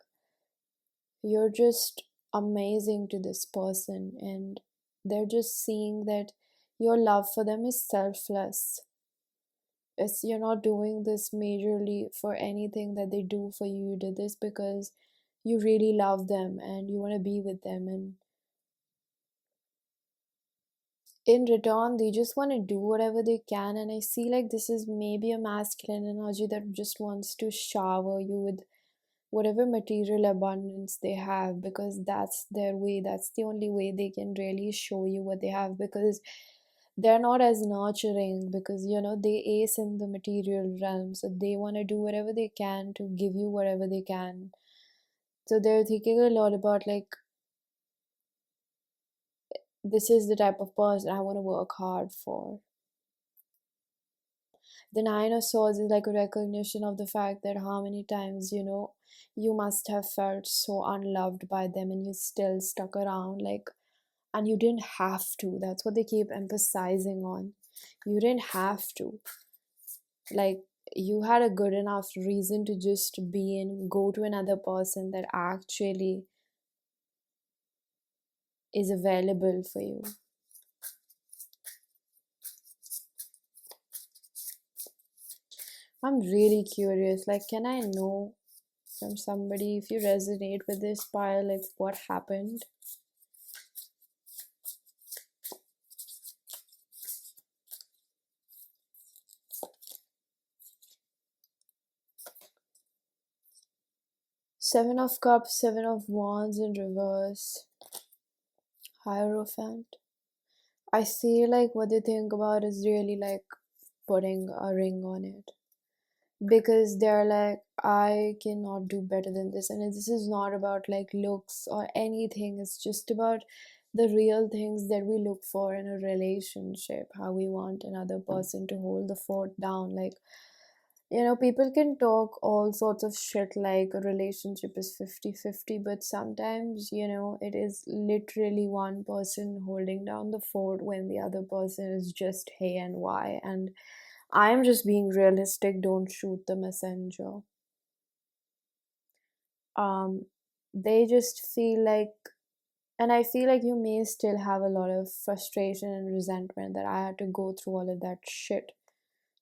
you're just amazing to this person, and they're just seeing that your love for them is selfless. It's, you're not doing this majorly for anything that they do for you. You did this because you really love them and you want to be with them, and in return they just want to do whatever they can. And I see like this is maybe a masculine energy that just wants to shower you with whatever material abundance they have, because that's their way, that's the only way they can really show you what they have, because they're not as nurturing, because they ace in the material realm, so they want to do whatever they can to give you whatever they can. So they're thinking a lot about like, this is the type of person I want to work hard for. The Nine of Swords is like a recognition of the fact that how many times, you must have felt so unloved by them and you still stuck around, like, and you didn't have to. That's what they keep emphasizing on. You didn't have to. Like, you had a good enough reason to just be in, go to another person that actually is available for you. I'm really curious. Like, can I know from somebody if you resonate with this pile, like what happened? Seven of Cups, Seven of Wands in reverse, Hierophant. I feel like what they think about is really like putting a ring on it, because they're like, I cannot do better than this, and this is not about like looks or anything. It's just about the real things that we look for in a relationship, how we want another person to hold the fort down. Like, people can talk all sorts of shit like a relationship is 50-50, but sometimes, it is literally one person holding down the fort when the other person is just hey and why. And I'm just being realistic, don't shoot the messenger. Um, they just feel like, and I feel like you may still have a lot of frustration and resentment that I had to go through all of that shit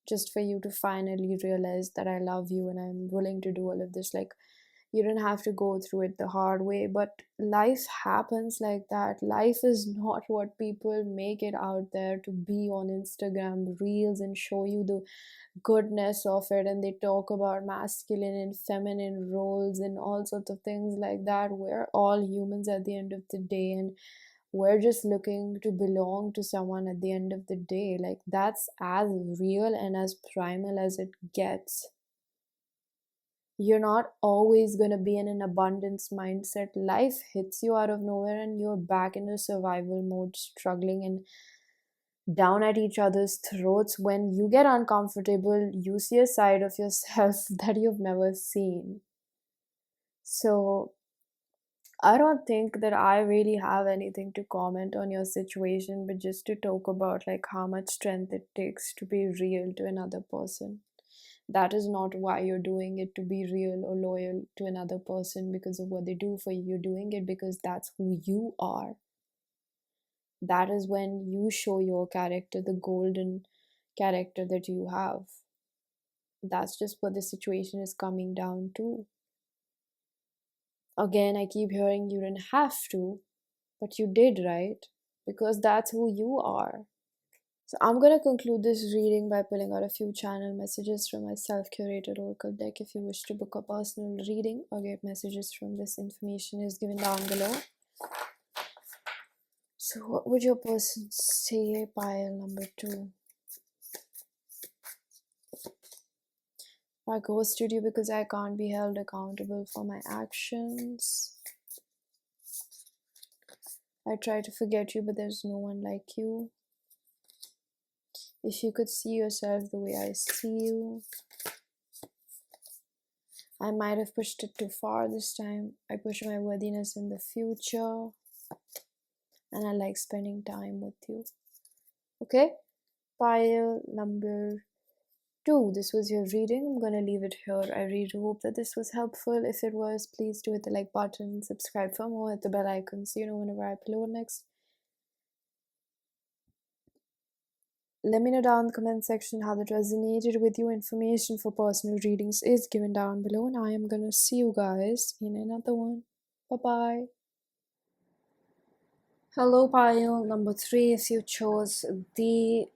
just for you to finally realize that I love you and I'm willing to do all of this. Like, you didn't have to go through it the hard way, but life happens like that. Life is not what people make it out there to be on Instagram reels and show you the goodness of it, and they talk about masculine and feminine roles and all sorts of things like that. We're all humans at the end of the day, and we're just looking to belong to someone at the end of the day. Like, that's as real and as primal as it gets. You're not always going to be in an abundance mindset. Life hits you out of nowhere and you're back in a survival mode, struggling and down at each other's throats. When you get uncomfortable, you see a side of yourself that you've never seen. So I don't think that I really have anything to comment on your situation, but just to talk about like how much strength it takes to be real to another person. That is not why you're doing it, to be real or loyal to another person because of what they do for you. You're doing it because that's who you are. That is when you show your character, the golden character that you have. That's just what the situation is coming down to. Again, I keep hearing you didn't have to, but you did, right? Because that's who you are. So I'm going to conclude this reading by pulling out a few channel messages from my self-curated oracle deck. If you wish to book a personal reading or get messages from this, information is given down below. So what would your person say? Pile number 2. I ghosted you because I can't be held accountable for my actions. I try to forget you, but there's no one like you. If you could see yourself the way I see you. I might have pushed it too far this time. I push my worthiness in the future. And I like spending time with you. Okay? Pile number 2. This was your reading. I'm gonna leave it here. I really hope that this was helpful. If it was, please do hit the like button, subscribe for more, hit the bell icon so you know whenever I upload next. Let me know down in the comment section how that resonated with you. Information for personal readings is given down below, and I am gonna see you guys in another one. Bye bye. Hello, pile number 3. If you chose the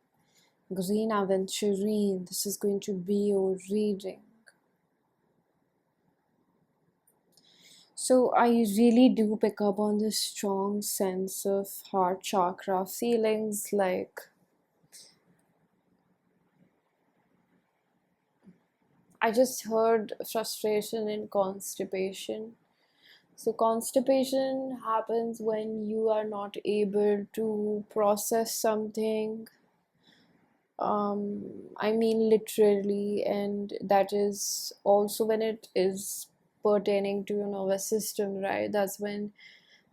green Aventurine, this is going to be your reading. So I really do pick up on this strong sense of heart chakra feelings, like I just heard frustration and constipation. So constipation happens when you are not able to process something, I mean literally, and that is also when it is pertaining to your nervous system, right? That's when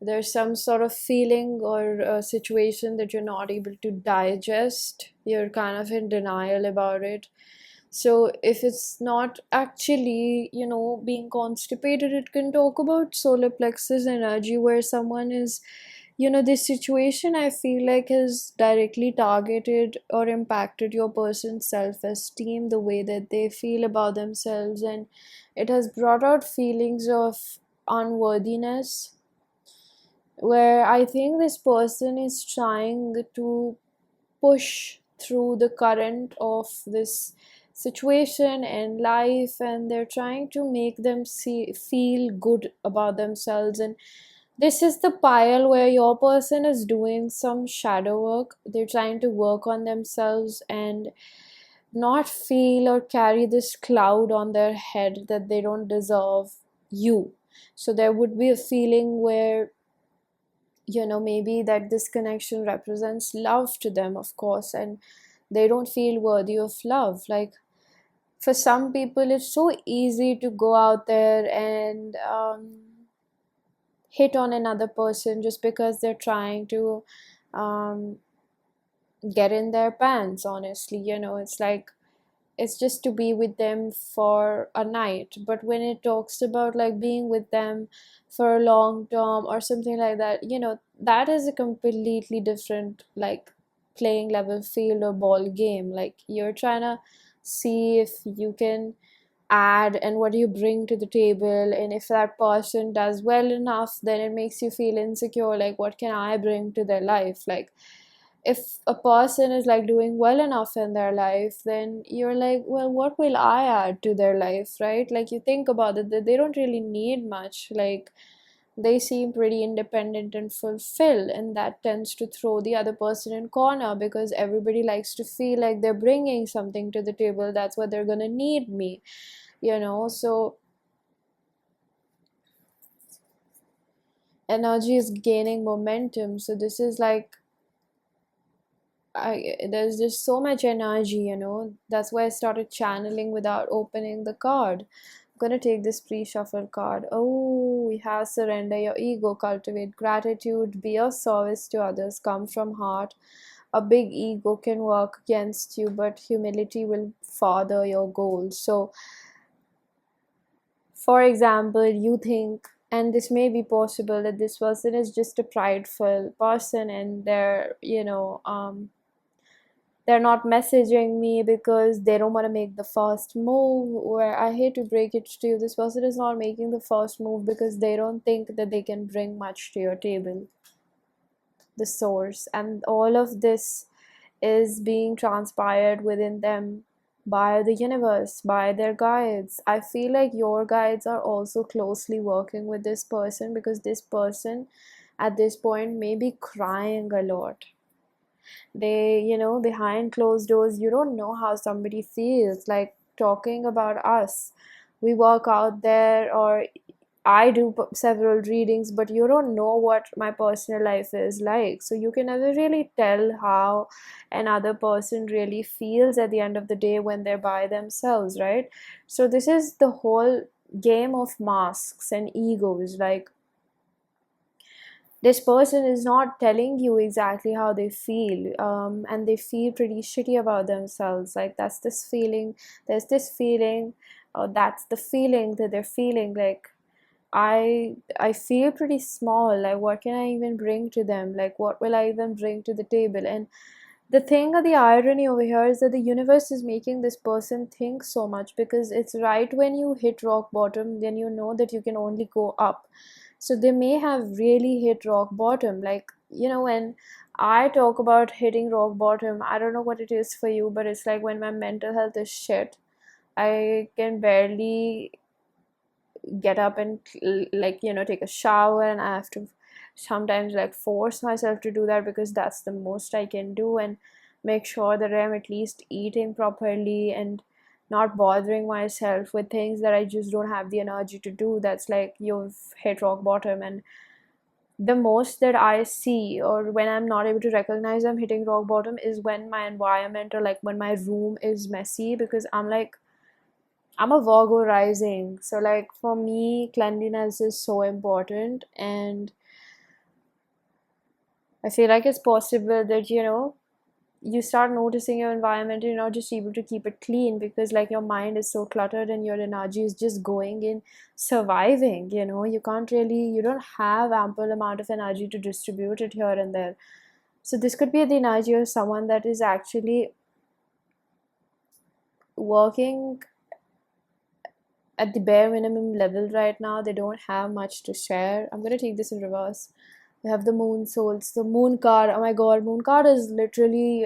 there's some sort of feeling or a situation that you're not able to digest. You're kind of in denial about it. So if it's not actually, being constipated, it can talk about solar plexus energy, where someone is, this situation I feel like has directly targeted or impacted your person's self-esteem, the way that they feel about themselves, and it has brought out feelings of unworthiness, where I think this person is trying to push through the current of this situation and life, and they're trying to make them feel good about themselves. And this is the pile where your person is doing some shadow work. They're trying to work on themselves and not feel or carry this cloud on their head that they don't deserve you. So there would be a feeling where, maybe that this connection represents love to them, of course, and they don't feel worthy of love. Like, for some people it's so easy to go out there and hit on another person just because they're trying to um, get in their pants, honestly. It's like it's just to be with them for a night. But when it talks about like being with them for a long term or something like that, that is a completely different, like, playing level field or ball game. Like, you're trying to see if you can add and what do you bring to the table, and if that person does well enough, then it makes you feel insecure, like what can I bring to their life. Like, if a person is like doing well enough in their life, then you're like, well, what will I add to their life, right? Like, you think about it, that they don't really need much. Like, they seem pretty independent and fulfilled, and that tends to throw the other person in corner, because everybody likes to feel like they're bringing something to the table. That's what they're gonna need me, so energy is gaining momentum. So this is like, there's just so much energy, that's why I started channeling without opening the card. I'm gonna take this pre-shuffle card. Oh, we have surrender your ego, cultivate gratitude, be of service to others, come from heart. A big ego can work against you, but humility will further your goals. So for example, you think, and this may be possible, that this person is just a prideful person, and they're not messaging me because they don't want to make the first move. Where I hate to break it to you, this person is not making the first move because they don't think that they can bring much to your table, the source. And all of this is being transpired within them by the universe, by their guides. I feel like your guides are also closely working with this person, because this person at this point may be crying a lot. They, behind closed doors, you don't know how somebody feels. Like, talking about us, we work out there, or I do several readings, but you don't know what my personal life is like. So you can never really tell how another person really feels at the end of the day when they're by themselves, right? So this is the whole game of masks and egos. Like, this person is not telling you exactly how they feel, and they feel pretty shitty about themselves. Like, that's this feeling, there's this feeling, that's the feeling that they're feeling. Like, I feel pretty small. Like, what can I even bring to them? Like, what will I even bring to the table? And the thing, or the irony over here, is that the universe is making this person think so much, because it's right when you hit rock bottom, then you know that you can only go up. So they may have really hit rock bottom. Like, when I talk about hitting rock bottom, I don't know what it is for you, but it's like when my mental health is shit. I can barely get up and like, take a shower, and I have to sometimes like force myself to do that because that's the most I can do, and make sure that I'm at least eating properly and not bothering myself with things that I just don't have the energy to do. That's like you've hit rock bottom. And the most that I see, or when I'm not able to recognize I'm hitting rock bottom, is when my environment, or like when my room is messy, because I'm a Virgo rising. So like for me, cleanliness is so important, and I feel like it's possible that, you start noticing your environment and you're not just able to keep it clean because like your mind is so cluttered and your energy is just going in surviving. You don't have ample amount of energy to distribute it here and there. So this could be the energy of someone that is actually working at the bare minimum level right now. They don't have much to share. I'm gonna take this in reverse. We have the moon souls, the moon card. Oh my god, moon card is literally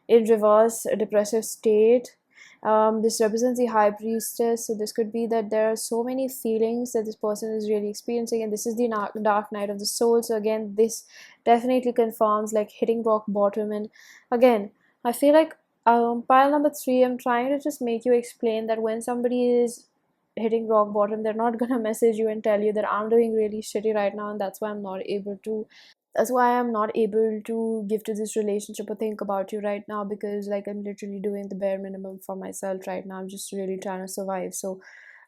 in reverse, a depressive state. This represents the high priestess, so this could be that there are so many feelings that this person is really experiencing, and this is the dark night of the soul. So again, this definitely confirms like hitting rock bottom. And again, I feel like pile number three, I'm trying to just make you explain that when somebody is hitting rock bottom, they're not gonna message you and tell you that I'm doing really shitty right now, and that's why I'm not able to give to this relationship or think about you right now, because like I'm literally doing the bare minimum for myself right now. I'm just really trying to survive. So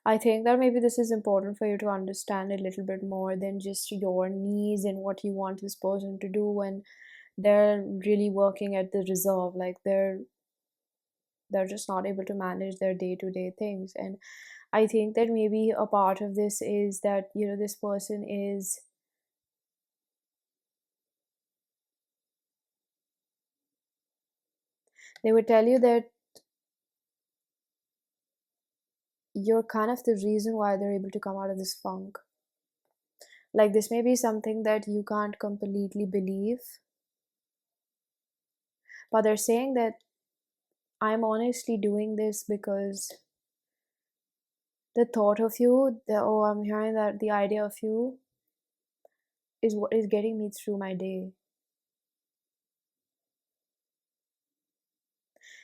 I think that maybe this is important for you to understand a little bit more than just your needs and what you want this person to do when they're really working at the reserve. Like they're just not able to manage their day-to-day things. And I think that maybe a part of this is that, this person is, they would tell you that you're kind of the reason why they're able to come out of this funk. Like, this may be something that you can't completely believe, but they're saying that I'm honestly doing this because the thought of you, I'm hearing that the idea of you is what is getting me through my day.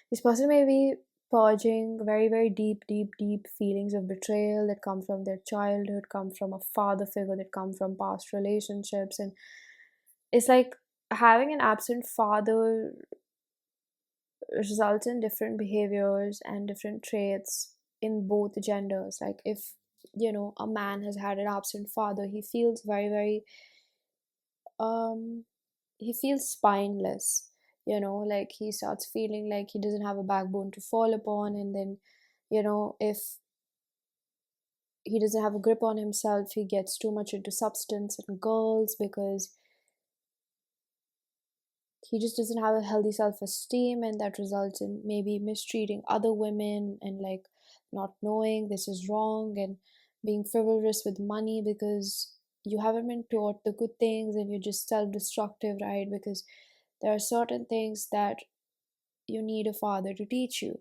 This person may be purging very, very deep, deep, deep feelings of betrayal that come from their childhood, come from a father figure, that come from past relationships. And it's like having an absent father results in different behaviors and different traits in both genders. Like if, a man has had an absent father, he feels very, very um he feels spineless. Like he starts feeling like he doesn't have a backbone to fall upon. And then, if he doesn't have a grip on himself, he gets too much into substance and girls, because he just doesn't have a healthy self-esteem, and that results in maybe mistreating other women, and like not knowing this is wrong, and being frivolous with money because you haven't been taught the good things, and you're just self-destructive, right? Because there are certain things that you need a father to teach you.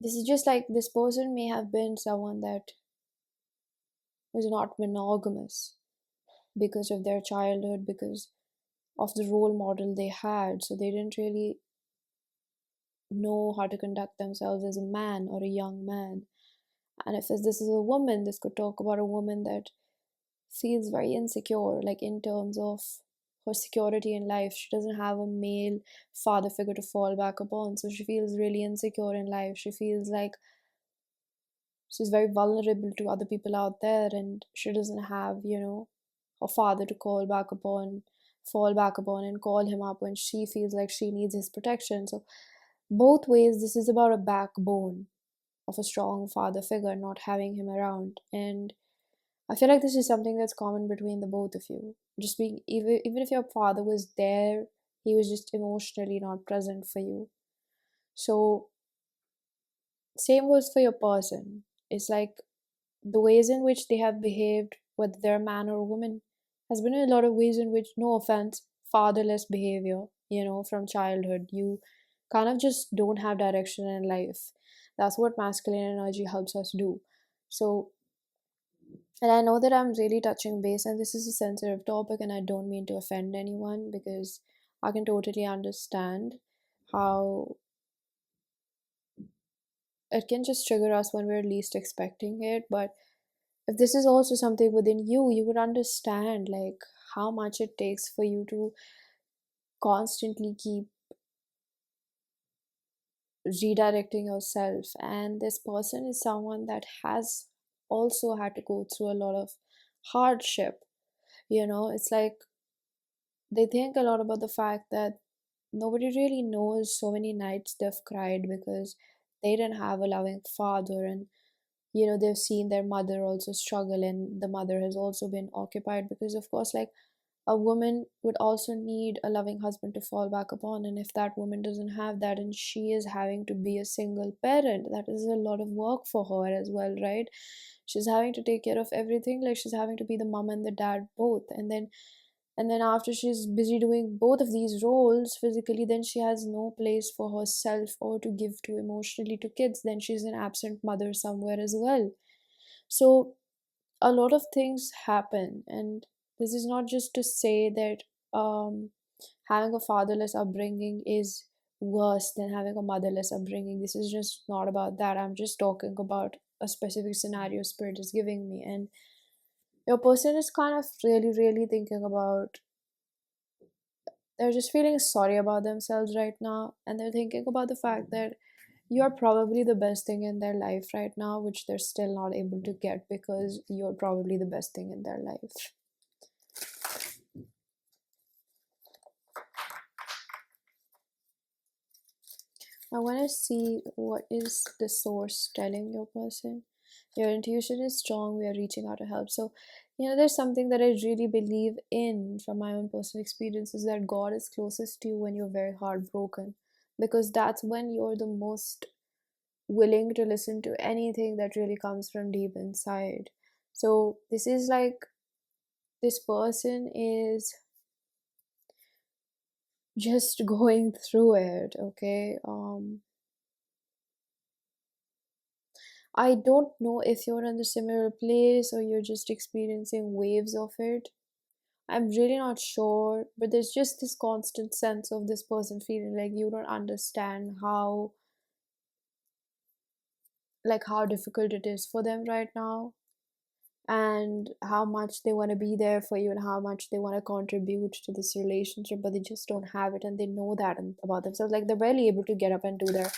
This is just like this person may have been someone that was not monogamous because of their childhood, because of the role model they had. So they didn't really know how to conduct themselves as a man or a young man. And if this is a woman, this could talk about a woman that feels very insecure, like in terms of her security in life. She doesn't have a male father figure to fall back upon, so she feels really insecure in life. She feels like she's very vulnerable to other people out there, and she doesn't have, a father to fall back upon, and call him up when she feels like she needs his protection. So, both ways, this is about a backbone of a strong father figure not having him around. And I feel like this is something that's common between the both of you. Just being, even if your father was there, he was just emotionally not present for you. So, same goes for your person. It's like the ways in which they have behaved, whether they're a man or a woman, has been a lot of ways in which, no offense, fatherless behavior, from childhood. You kind of just don't have direction in life. That's what masculine energy helps us do. So, and I know that I'm really touching base, and this is a sensitive topic, and I don't mean to offend anyone because I can totally understand how it can just trigger us when we're least expecting it. But if this is also something within you, you would understand like how much it takes for you to constantly keep redirecting yourself. And this person is someone that has also had to go through a lot of hardship. It's like they think a lot about the fact that nobody really knows so many nights they've cried because they didn't have a loving father. And they've seen their mother also struggle, and the mother has also been occupied because, of course, like a woman would also need a loving husband to fall back upon. And if that woman doesn't have that and she is having to be a single parent, that is a lot of work for her as well, right? She's having to take care of everything, like she's having to be the mom and the dad both. And then after she's busy doing both of these roles physically, then she has no place for herself or to give to emotionally to kids. Then she's an absent mother somewhere as well. So a lot of things happen, and this is not just to say that having a fatherless upbringing is worse than having a motherless upbringing. This is just not about that. I'm just talking about a specific scenario spirit is giving me. And your person is kind of really really thinking about, they're just feeling sorry about themselves right now, and they're thinking about the fact that you're probably the best thing in their life right now, which they're still not able to get because you're probably the best thing in their life. I want to see what is the source telling your person. Your intuition is strong. We are reaching out to help. So, there's something that I really believe in from my own personal experience is that God is closest to you when you're very heartbroken, because that's when you're the most willing to listen to anything that really comes from deep inside. So, this is like this person is just going through it, okay? I don't know if you're in the similar place or you're just experiencing waves of it. I'm really not sure, but there's just this constant sense of this person feeling like you don't understand how difficult it is for them right now, and how much they want to be there for you and how much they want to contribute to this relationship, but they just don't have it, and they know that about themselves. Like they're barely able to get up and do their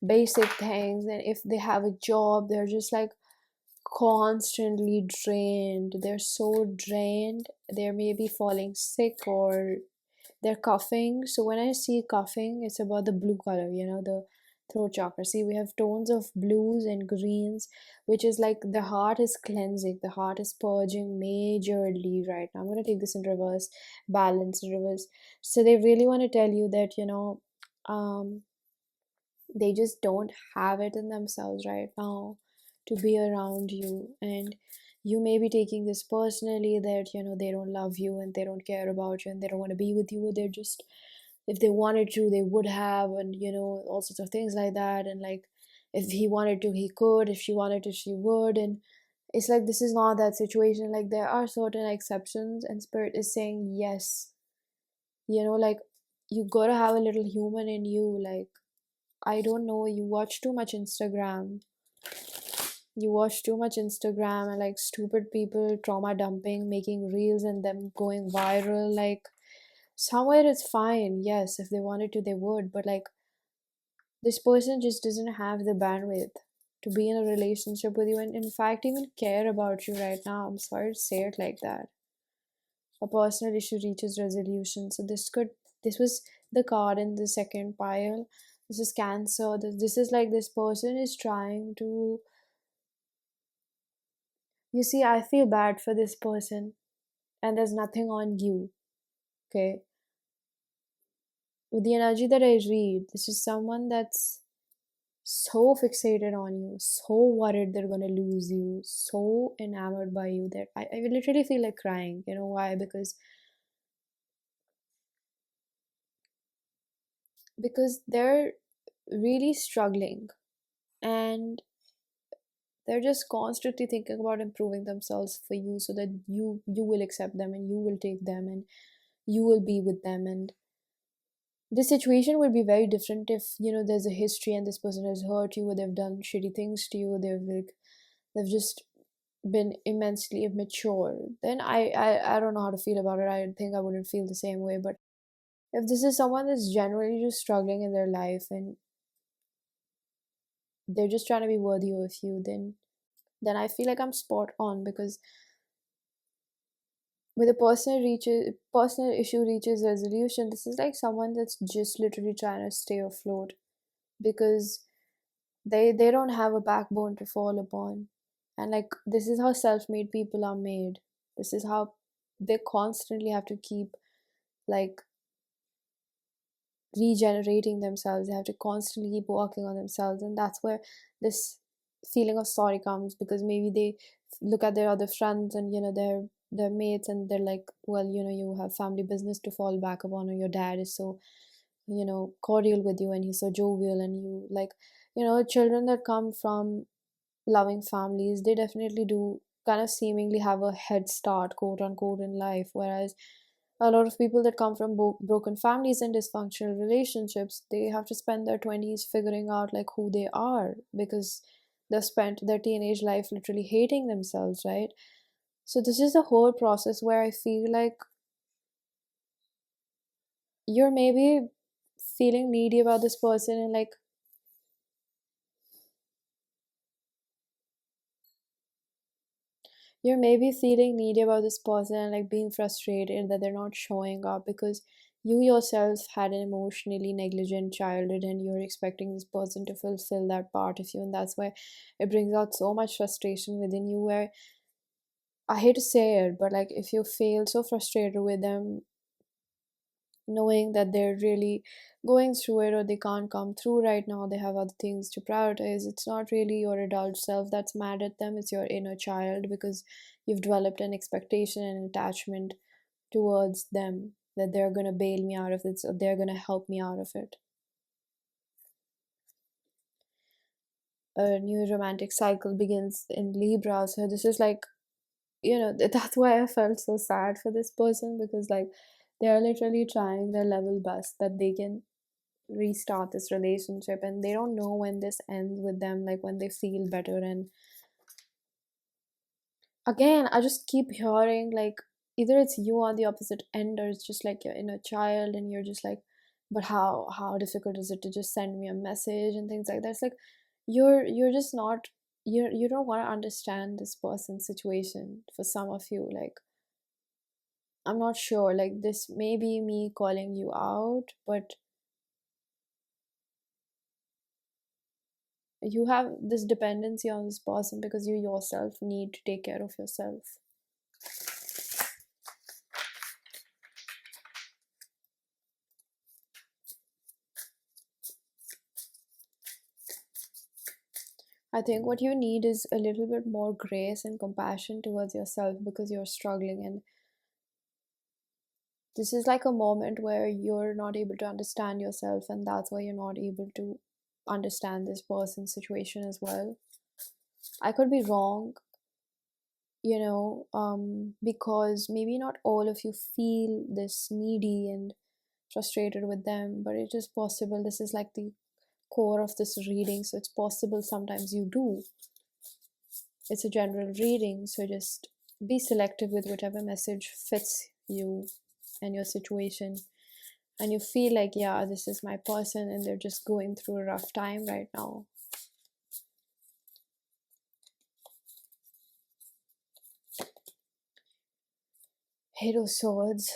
basic things, and if they have a job, they're just like constantly drained. They're so drained. They're maybe falling sick or they're coughing. So when I see coughing, it's about the blue color, the throat chakra. See, we have tones of blues and greens, which is like the heart is cleansing, the heart is purging majorly right now. I'm going to take this in reverse, balance in reverse. So they really want to tell you that, um, they just don't have it in themselves right now to be around you. And you may be taking this personally that they don't love you and they don't care about you and they don't want to be with you. They're just, if they wanted to they would have, and all sorts of things like that. And like if he wanted to he could, if she wanted to she would. And it's like this is not that situation. Like there are certain exceptions, and spirit is saying yes. Like you gotta have a little human in you. Like I don't know, you watch too much Instagram. You watch too much Instagram and like stupid people trauma dumping, making reels and them going viral. Like somewhere it's fine. Yes, if they wanted to, they would. But like this person just doesn't have the bandwidth to be in a relationship with you and in fact even care about you right now. I'm sorry to say it like that. A personal issue reaches resolution. So this was the card in the second pile. This is Cancer. This is like this person is trying to, you see, I feel bad for this person, and there's nothing on you. Okay, with the energy that I read, this is someone that's so fixated on you, so worried they're gonna lose you, so enamored by you that I literally feel like crying. You know why? Because because they're really struggling, and they're just constantly thinking about improving themselves for you so that you will accept them and you will take them and you will be with them. And this situation would be very different if, there's a history and this person has hurt you, or they've done shitty things to you, they've just been immensely immature. Then I don't know how to feel about it. I think I wouldn't feel the same way. But if this is someone that's generally just struggling in their life and they're just trying to be worthy of you, then I feel like I'm spot on. Because with a personal issue reaches resolution, this is like someone that's just literally trying to stay afloat, because they don't have a backbone to fall upon. And like, this is how self-made people are made. This is how they constantly have to keep, like, regenerating themselves. They have to constantly keep working on themselves, and that's where this feeling of sorry comes, because maybe they look at their other friends and their mates, and they're like, well, you have family business to fall back upon, or your dad is so cordial with you and he's so jovial, and you like, children that come from loving families, they definitely do kind of seemingly have a head start, quote unquote, in life. Whereas a lot of people that come from broken families and dysfunctional relationships, they have to spend their 20s figuring out like who they are, because they've spent their teenage life literally hating themselves, right? So this is the whole process where I feel like you're maybe feeling needy about this person, and like, you're maybe feeling needy about this person and like being frustrated that they're not showing up, because you yourself had an emotionally negligent childhood and you're expecting this person to fulfill that part of you. And that's why it brings out so much frustration within you, where I hate to say it, but like, if you feel so frustrated with them, knowing that they're really going through it, or they can't come through right now, they have other things to prioritize, it's not really your adult self that's mad at them, it's your inner child, because you've developed an expectation and attachment towards them, that they're going to bail me out of it, so they're going to help me out of it. A new romantic cycle begins in Libra. So this is like, that's why I felt so sad for this person, because like, they're literally trying their level best that they can restart this relationship, and they don't know when this ends with them, like when they feel better. And again, I just keep hearing like, either it's you on the opposite end, or it's just like your inner child, and you're just like, but how difficult is it to just send me a message and things like that. It's like, you're just not, you don't want to understand this person's situation. For some of you, like, I'm not sure, like, this may be me calling you out, but you have this dependency on this person because you yourself need to take care of yourself. I think what you need is a little bit more grace and compassion towards yourself, because you're struggling, and this is like a moment where you're not able to understand yourself, and that's why you're not able to understand this person's situation as well. I could be wrong, because maybe not all of you feel this needy and frustrated with them, but it is possible. This is like the core of this reading, so it's possible sometimes you do. It's a general reading, so just be selective with whatever message fits you and your situation. And you feel like, yeah, this is my person and they're just going through a rough time right now. Eight of Swords,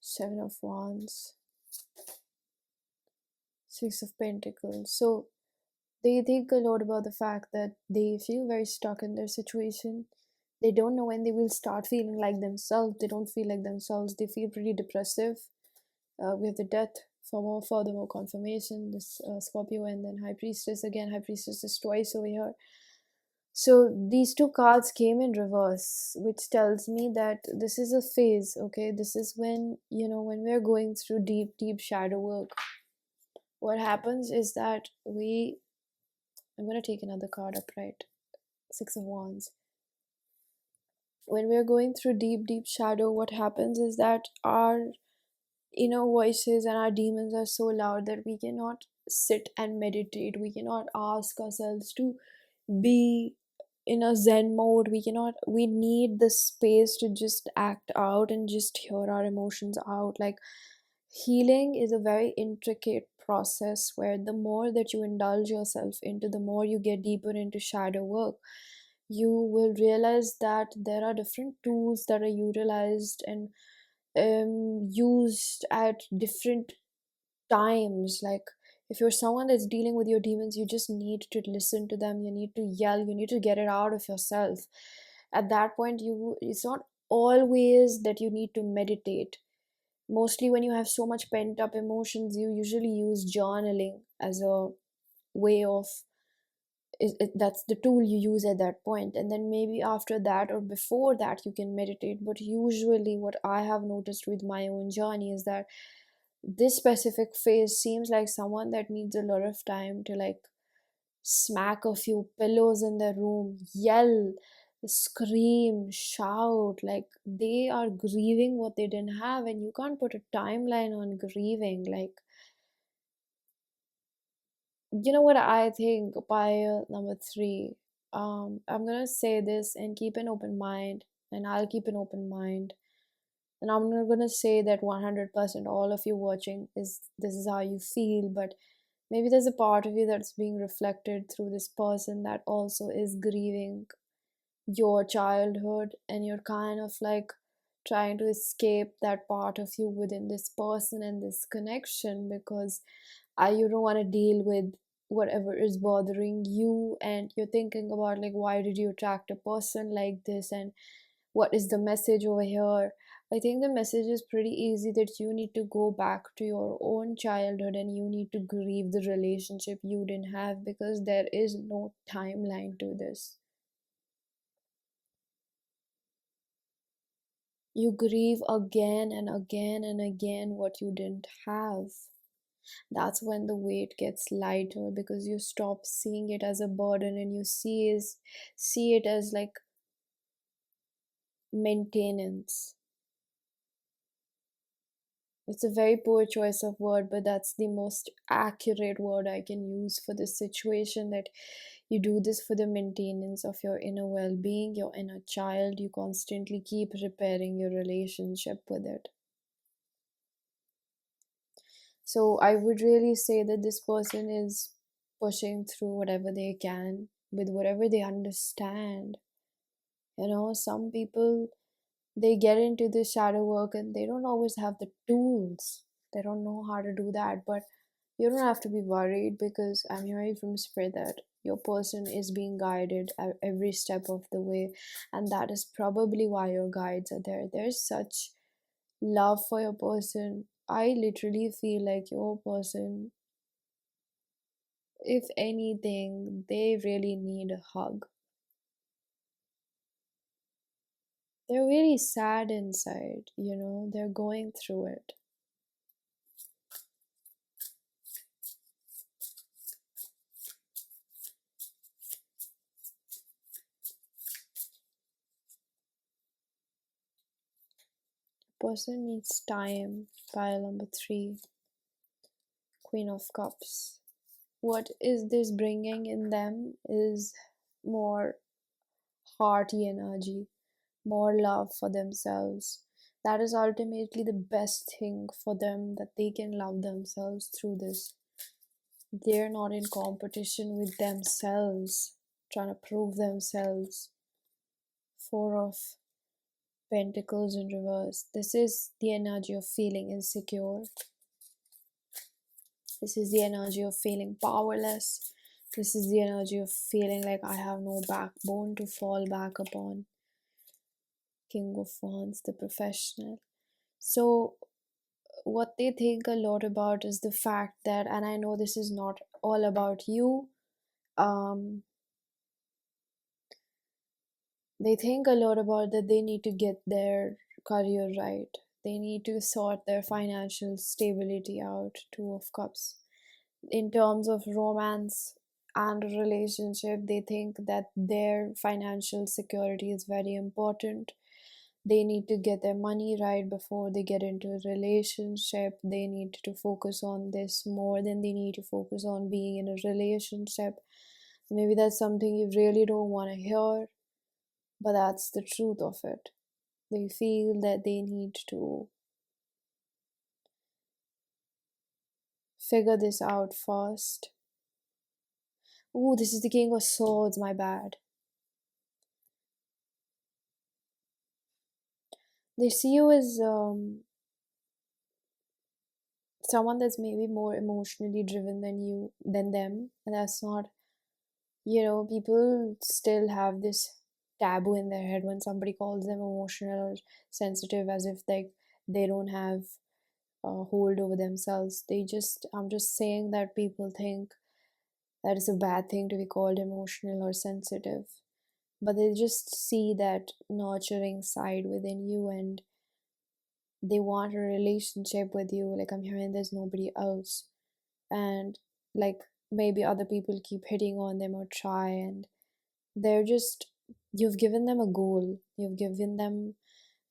Seven of Wands, Six of Pentacles. So they think a lot about the fact that they feel very stuck in their situation. They don't know when they will start feeling like themselves. They don't feel like themselves. They feel pretty depressive. We have the Death for more, further more confirmation. This Scorpio, and then High Priestess again. High Priestess is twice over here. So these two cards came in reverse, which tells me that this is a phase, okay? This is when, when we're going through deep, deep shadow work, what happens is that I'm going to take another card upright. Six of Wands. When we're going through deep, deep shadow, what happens is that our inner voices and our demons are so loud that we cannot sit and meditate. We cannot ask ourselves to be in a zen mode. We need the space to just act out and just hear our emotions out. Like, healing is a very intricate process where the more that you indulge yourself into, the more you get deeper into shadow work, you will realize that there are different tools that are utilized and used at different times. Like, if you're someone that's dealing with your demons, you just need to listen to them, you need to yell, you need to get it out of yourself. At that point, it's not always that you need to meditate. Mostly when you have so much pent up emotions, you usually use journaling as a way of that's the tool you use at that point, and then maybe after that or before that you can meditate. But usually what I have noticed with my own journey is that this specific phase seems like someone that needs a lot of time to, like, smack a few pillows in their room, yell, scream, shout, like they are grieving what they didn't have. And you can't put a timeline on grieving. Like, you know what I think? Pile number three. I'm gonna say this and keep an open mind, and I'll keep an open mind. And I'm not gonna say that 100% all of you watching is this is how you feel, but maybe there's a part of you that's being reflected through this person that also is grieving your childhood, and you're kind of like trying to escape that part of you within this person and this connection, because you don't want to deal with whatever is bothering you, and you're thinking about, like, why did you attract a person like this, and what is the message over here. I think the message is pretty easy, that you need to go back to your own childhood and you need to grieve the relationship you didn't have, because there is no timeline to this. You grieve again and again and again what you didn't have. That's when the weight gets lighter, because you stop seeing it as a burden and you see it as like maintenance. It's a very poor choice of word, but that's the most accurate word I can use for this situation, that you do this for the maintenance of your inner well-being, your inner child. You constantly keep repairing your relationship with it. So I would really say that this person is pushing through whatever they can with whatever they understand. Some people, they get into this shadow work and they don't always have the tools. They don't know how to do that. But you don't have to be worried, because I'm hearing from spirit that your person is being guided at every step of the way. And that is probably why your guides are there. There's such love for your person. I literally feel like your person, if anything, they really need a hug. They're really sad inside, they're going through it. Person needs time. Pile number three, Queen of Cups. What is this bringing in them is more hearty energy, more love for themselves. That is ultimately the best thing for them, that they can love themselves through this. They're not in competition with themselves, trying to prove themselves. Four of Pentacles in reverse. This is the energy of feeling insecure. This is the energy of feeling powerless. This is the energy of feeling like I have no backbone to fall back upon. King of Wands, the professional. So, what they think a lot about is the fact that, and I know this is not all about you, um, They think a lot about that they need to get their career right. They need to sort their financial stability out. Two of Cups. In terms of romance and relationship, they think that their financial security is very important. They need to get their money right before they get into a relationship. They need to focus on this more than they need to focus on being in a relationship. Maybe that's something you really don't want to hear, but that's the truth of it. They feel that they need to figure this out first. Oh, this is the King of Swords, my bad. They see you as someone that's maybe more emotionally driven than them, and that's not, people still have this taboo in their head when somebody calls them emotional or sensitive, as if like they don't have a hold over themselves. I'm just saying that people think that it's a bad thing to be called emotional or sensitive, but they just see that nurturing side within you, and they want a relationship with you. Like, I'm hearing there's nobody else, and like maybe other people keep hitting on them or try, and they're just, you've given them a goal, you've given them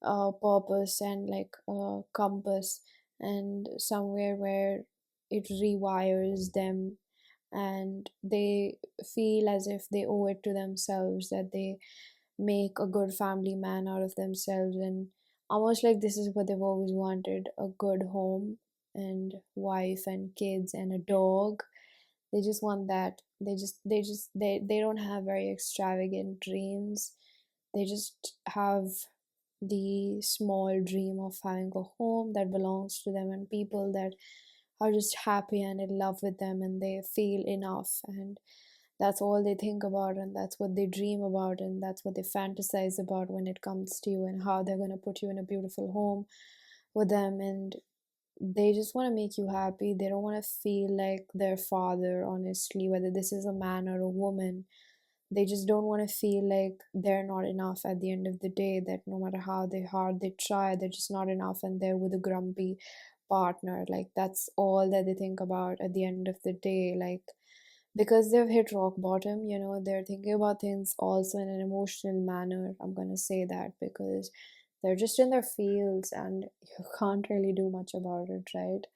a purpose and like a compass, and somewhere where it rewires them, and they feel as if they owe it to themselves that they make a good family man out of themselves, and almost like this is what they've always wanted: a good home and wife and kids and a dog. They just want that. They don't have very extravagant dreams. They just have the small dream of having a home that belongs to them and people that are just happy and in love with them, and they feel enough, and that's all they think about, and that's what they dream about, and that's what they fantasize about when it comes to you, and how they're going to put you in a beautiful home with them. And they just want to make you happy. They don't want to feel like their father, honestly, whether this is a man or a woman. They just don't want to feel like they're not enough at the end of the day, that no matter how they hard they try, they're just not enough, and they're with a grumpy partner. Like, that's all that they think about at the end of the day. Like, because they've hit rock bottom, they're thinking about things also in an emotional manner. I'm gonna say that because they're just in their fields and you can't really do much about it, right?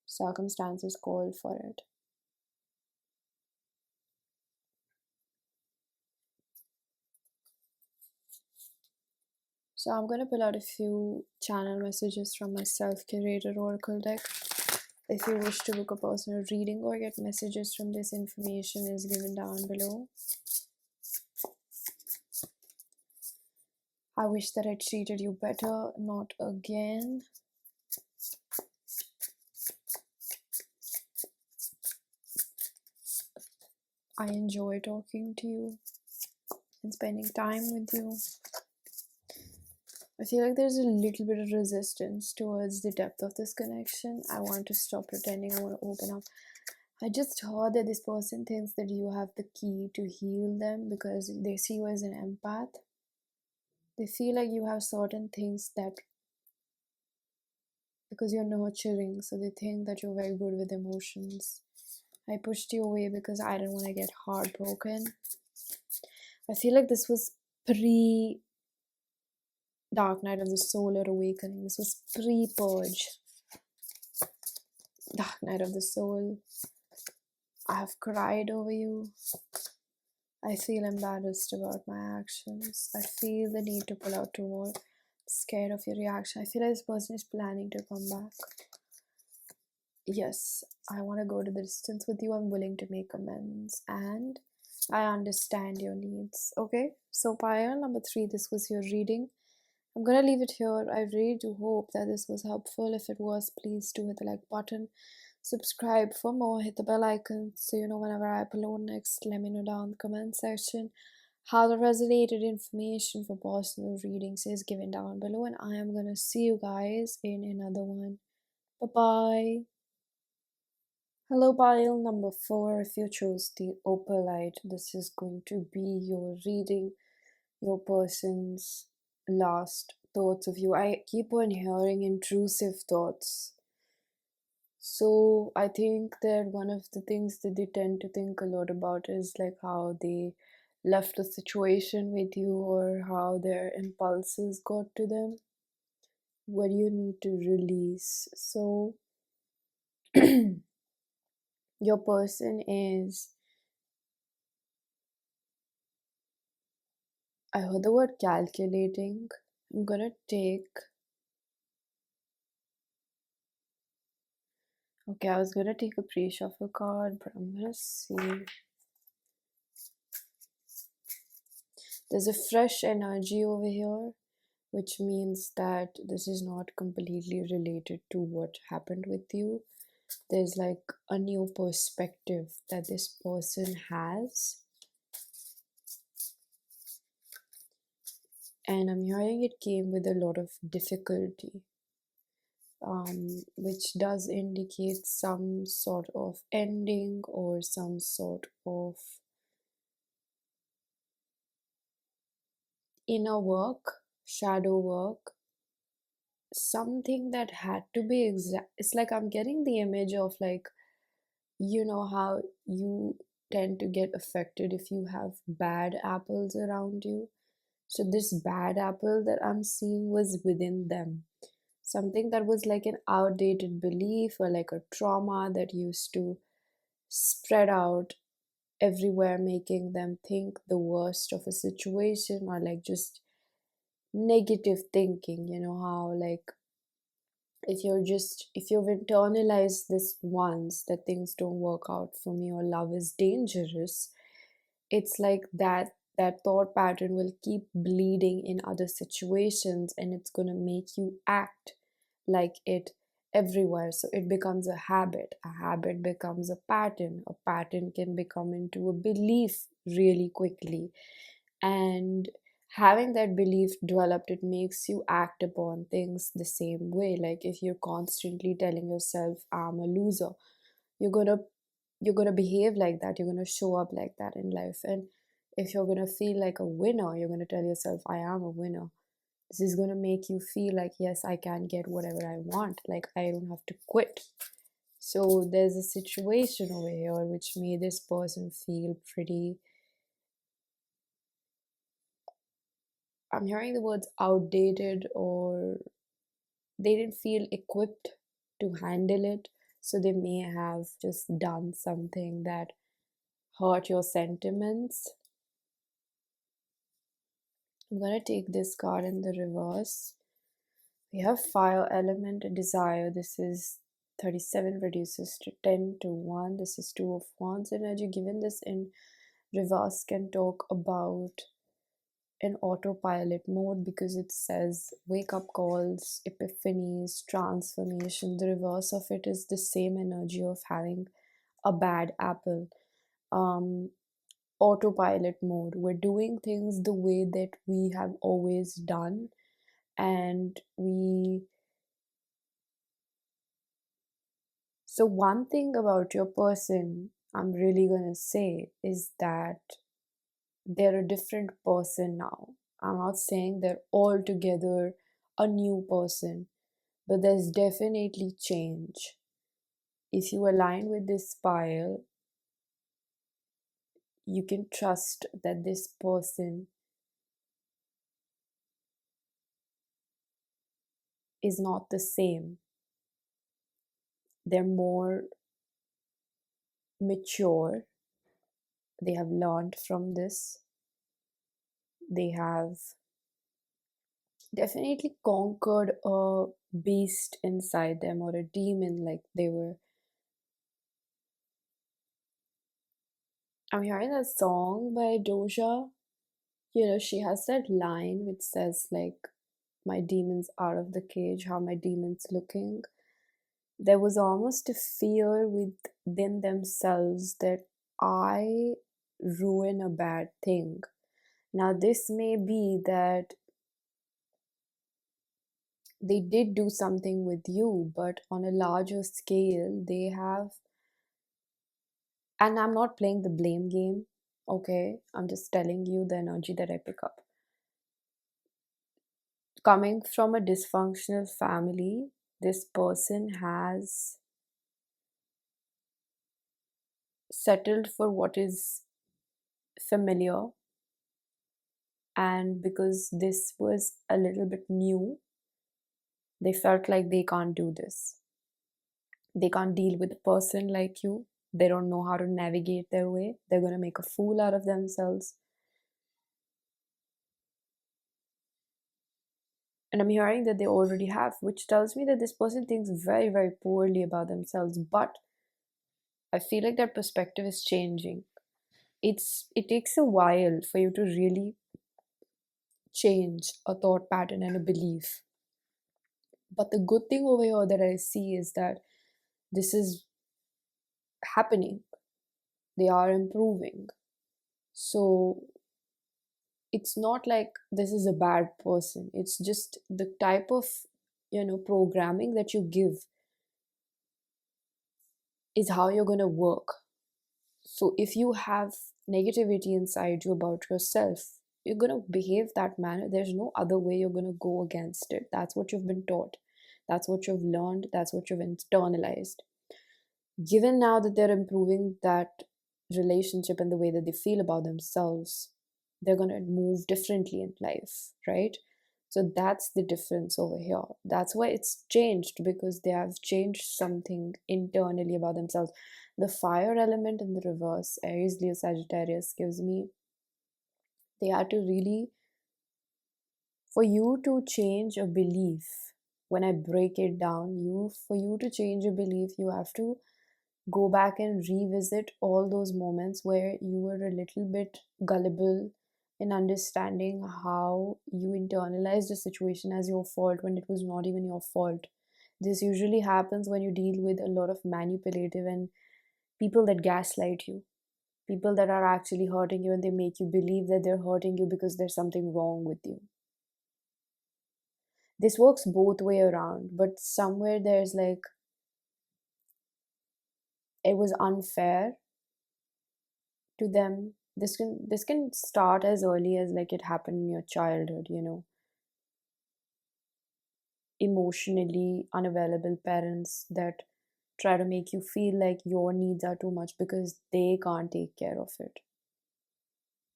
Circumstances call for it. So I'm gonna pull out a few channel messages from my self-curated oracle deck. If you wish to book a personal reading or get messages from this, information is given down below. I wish that I treated you better, not again. I enjoy talking to you and spending time with you. I feel like there's a little bit of resistance towards the depth of this connection. I want to stop pretending, I want to open up. I just heard that this person thinks that you have the key to heal them because they see you as an empath. They feel like you have certain things that, because you're nurturing, so they think that you're very good with emotions. I pushed you away because I didn't want to get heartbroken. I feel like this was pre Dark Night of the Soul or Awakening. This was pre Purge. Dark Night of the Soul. I have cried over you. I feel embarrassed about my actions. I feel the need to pull out two more. Scared of your reaction. I feel like this person is planning to come back. Yes, I want to go to the distance with you. I'm willing to make amends. And I understand your needs. Okay, so pile number 3, this was your reading. I'm gonna leave it here. I really do hope that this was helpful. If it was, please do hit the like button. Subscribe for more. Hit the bell icon so you know whenever I upload next. Let me know down in the comment section how the resonated information for personal readings is given down below. And I am gonna see you guys in another one. Bye bye. Hello, pile number 4. If you chose the Opalite, this is going to be your reading. your person's last thoughts of you. I keep on hearing intrusive thoughts. So I think that one of the things that they tend to think a lot about is like how they left a situation with you or how their impulses got to them, what you need to release. So your person is, I heard the word calculating. I'm gonna take, okay, I was gonna take a pre shuffle card, but I'm gonna see. There's a fresh energy over here, which means that this is not completely related to what happened with you. There's like a new perspective that this person has, and I'm hearing it came with a lot of difficulty, which does indicate some sort of ending or some sort of inner work, shadow work, something that had to be exact. It's like I'm getting the image of like, you know how you tend to get affected if you have bad apples around you. So this bad apple that I'm seeing was within them. Something that was like an outdated belief or like a trauma that used to spread out everywhere, making them think the worst of a situation or like just negative thinking. You know how like if you've internalized this once that things don't work out for me or love is dangerous, it's like that thought pattern will keep bleeding in other situations and it's going to make you act like it everywhere. So it becomes a habit becomes a pattern can become into a belief really quickly, and having that belief developed, it makes you act upon things the same way. Like if you're constantly telling yourself I'm a loser, you're gonna you're gonna behave like that, you're gonna show up like that in life. And if you're gonna feel like a winner, you're gonna tell yourself I am a winner. This is gonna make you feel like yes, I can get whatever I want, like I don't have to quit. So there's a situation over here which made this person feel pretty, I'm hearing the words outdated, or they didn't feel equipped to handle it. So they may have just done something that hurt your sentiments. I'm gonna take this card in the reverse. We have fire element desire. This is 37 reduces to 10 to 1. This is 2 of wands energy. Given this in reverse can talk about in autopilot mode because it says wake up calls, epiphanies, transformation. The reverse of it is the same energy of having a bad apple. Um, Autopilot mode. We're doing things the way that we have always done, and we. So, one thing about your person I'm really gonna say is that they're a different person now. I'm not saying they're altogether a new person, but there's definitely change. If you align with this pile, you can trust that this person is not the same. They're more mature, they have learned from this, they have definitely conquered a beast inside them or a demon, like they were. I'm hearing that song by Doja. You know, she has that line which says, like, my demons out of the cage, how my demons looking. There was almost a fear within themselves that I ruin a bad thing. Now, this may be that they did do something with you, but on a larger scale, they have, and I'm not playing the blame game, okay? I'm just telling you the energy that I pick up. Coming from a dysfunctional family, this person has settled for what is familiar, and because this was a little bit new, they felt like they can't do this. They can't deal with a person like you. They don't know how to navigate their way. They're going to make a fool out of themselves. And I'm hearing that they already have, which tells me that this person thinks very, very poorly about themselves. But I feel like their perspective is changing. It takes a while for you to really change a thought pattern and a belief. But the good thing over here that I see is that this is happening. They are improving. So it's not like this is a bad person. It's just the type of, programming that you give is how you're going to work. So if you have negativity inside you about yourself, you're going to behave that manner. There's no other way you're going to go against it. That's what you've been taught. That's what you've learned. That's what you've internalized. Given now that they're improving that relationship and the way that they feel about themselves, they're going to move differently in life, right? So that's the difference over here. That's why it's changed, because they have changed something internally about themselves. The fire element in the reverse, Aries, Leo, Sagittarius, gives me they had to really, for you to change a belief, when I break it down, for you to change a belief, you have to go back and revisit all those moments where you were a little bit gullible in understanding how you internalized a situation as your fault when it was not even your fault. This usually happens when you deal with a lot of manipulative and people that gaslight you, people that are actually hurting you, and they make you believe that they're hurting you because there's something wrong with you. This works both way around, but somewhere there's like, it was unfair to them. This can start as early as like it happened in your childhood, emotionally unavailable parents that try to make you feel like your needs are too much because they can't take care of it,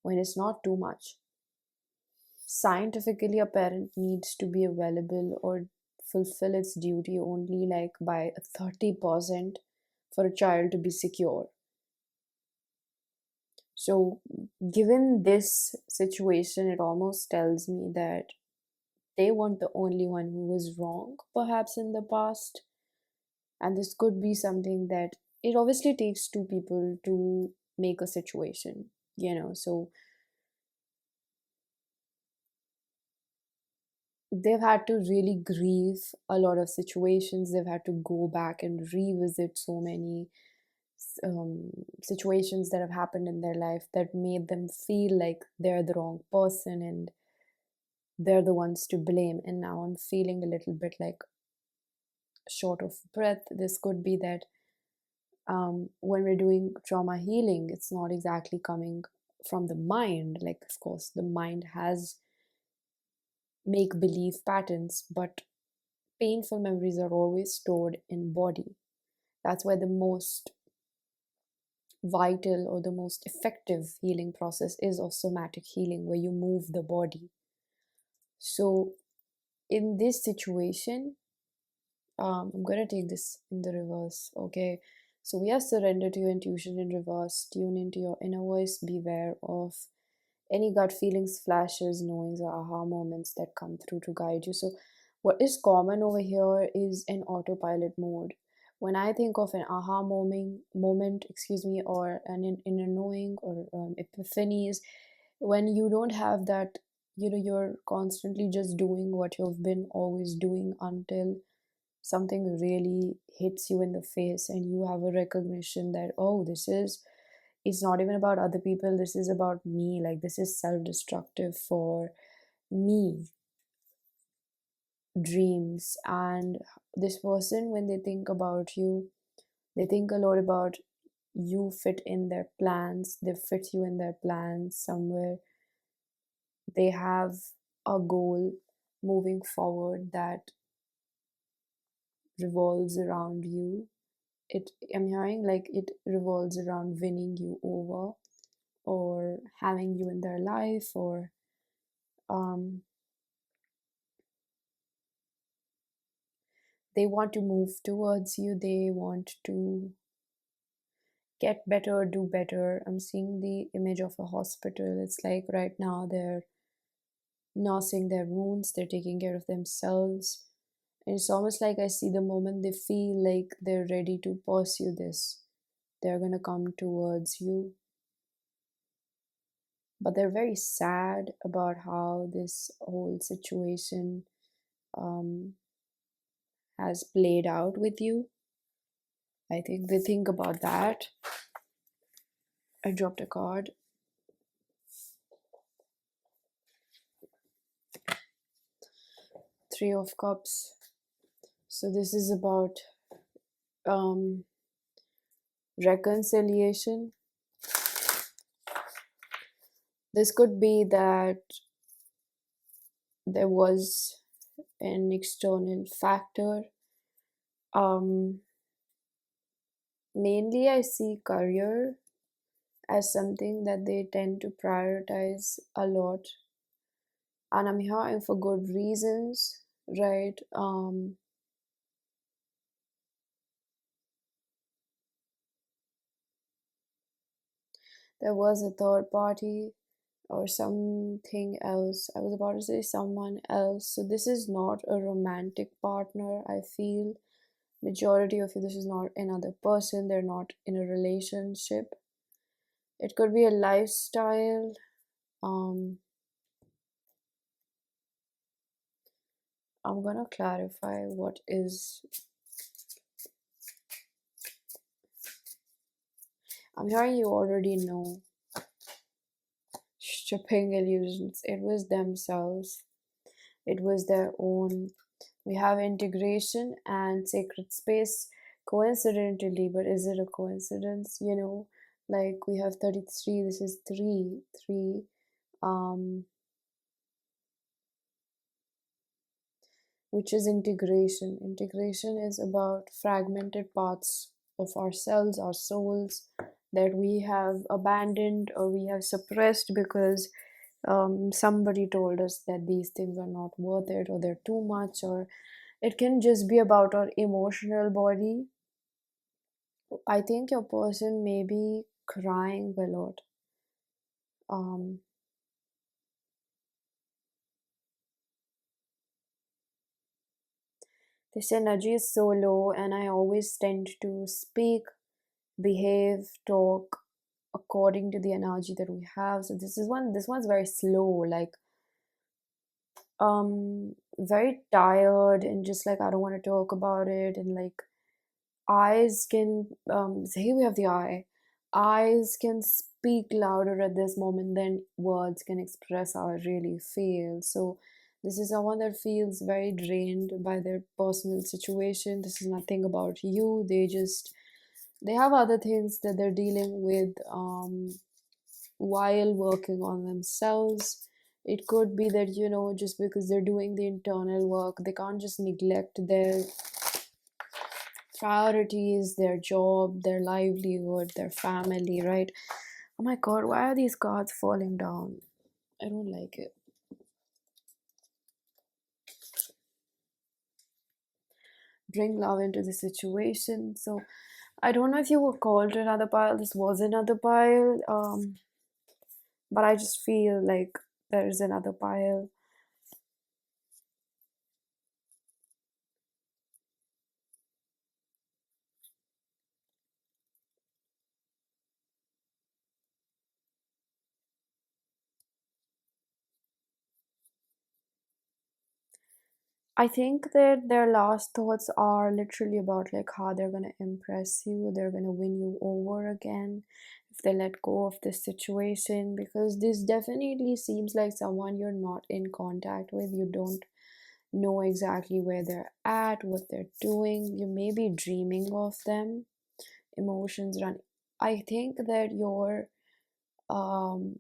when it's not too much. Scientifically, a parent needs to be available or fulfill its duty only like by 30% for a child to be secure. So, given this situation, it almost tells me that they weren't the only one who was wrong, perhaps in the past. And this could be something that it obviously takes two people to make a situation. So they've had to really grieve a lot of situations. They've had to go back and revisit so many um, situations that have happened in their life that made them feel like they're the wrong person and they're the ones to blame. And now I'm feeling a little bit like short of breath. This could be that when we're doing trauma healing, it's not exactly coming from the mind. Like, of course, the mind has make believe patterns, but painful memories are always stored in body. That's why the most vital or the most effective healing process is of somatic healing, where you move the body. So in this situation, I'm gonna take this in the reverse. Okay, so we have surrender to your intuition in reverse, tune into your inner voice, beware of any gut feelings, flashes, knowings, or aha moments that come through to guide you. So what is common over here is an autopilot mode. When I think of an aha moment, excuse me, or an inner knowing or epiphanies, when you don't have that, you're constantly just doing what you've been always doing until something really hits you in the face and you have a recognition that, oh, this is, it's not even about other people, this is about me, like this is self-destructive for me. Dreams, and this person, when they think about you, they think a lot about you, fit in their plans, they fit you in their plans somewhere. They have a goal, moving forward that revolves around you. I'm hearing like it revolves around winning you over or having you in their life, or um, they want to move towards you, they want to get better, do better. I'm seeing the image of a hospital. It's like right now they're nursing their wounds, they're taking care of themselves. And it's almost like I see the moment they feel like they're ready to pursue this, they're gonna come towards you. But they're very sad about how this whole situation um, has played out with you. I think they think about that. I dropped a card. Three of Cups. So this is about um, reconciliation. This could be that there was an external factor. Um, Mainly, I see career as something that they tend to prioritize a lot, and I'm hearing for good reasons, right? There was a third party or something else. I was about to say someone else. So this is not a romantic partner. I feel majority of you, this is not another person. They're not in a relationship. It could be a lifestyle. Um, I'm gonna clarify what is. I'm hearing you already know. Stripping illusions. It was themselves. It was their own. We have integration and sacred space coincidentally, but is it a coincidence? Like we have 33, this is 3, 3. Um, which is integration. Integration is about fragmented parts of ourselves, our souls, that we have abandoned or we have suppressed because somebody told us that these things are not worth it, or they're too much, or it can just be about our emotional body. I think your person may be crying a lot. Um, this energy is so low, and I always tend to speak, behave, talk according to the energy that we have. So this one's very slow, like very tired, and just like I don't want to talk about it, and like eyes can so here we have the eye. Eyes can speak louder at this moment than words can express how I really feel. So this is someone that feels very drained by their personal situation. This is nothing about you. They have other things that they're dealing with while working on themselves. It could be that, just because they're doing the internal work, they can't just neglect their priorities, their job, their livelihood, their family, right? Oh my god, why are these cards falling down? I don't like it. Bring love into the situation. So I don't know if you were called to another pile. This was another pile. But I just feel like there is another pile. I think that their last thoughts are literally about like how they're gonna impress you, they're gonna win you over again if they let go of this situation, because this definitely seems like someone you're not in contact with. You don't know exactly where they're at, what they're doing. You may be dreaming of them. Emotions run. I think that your um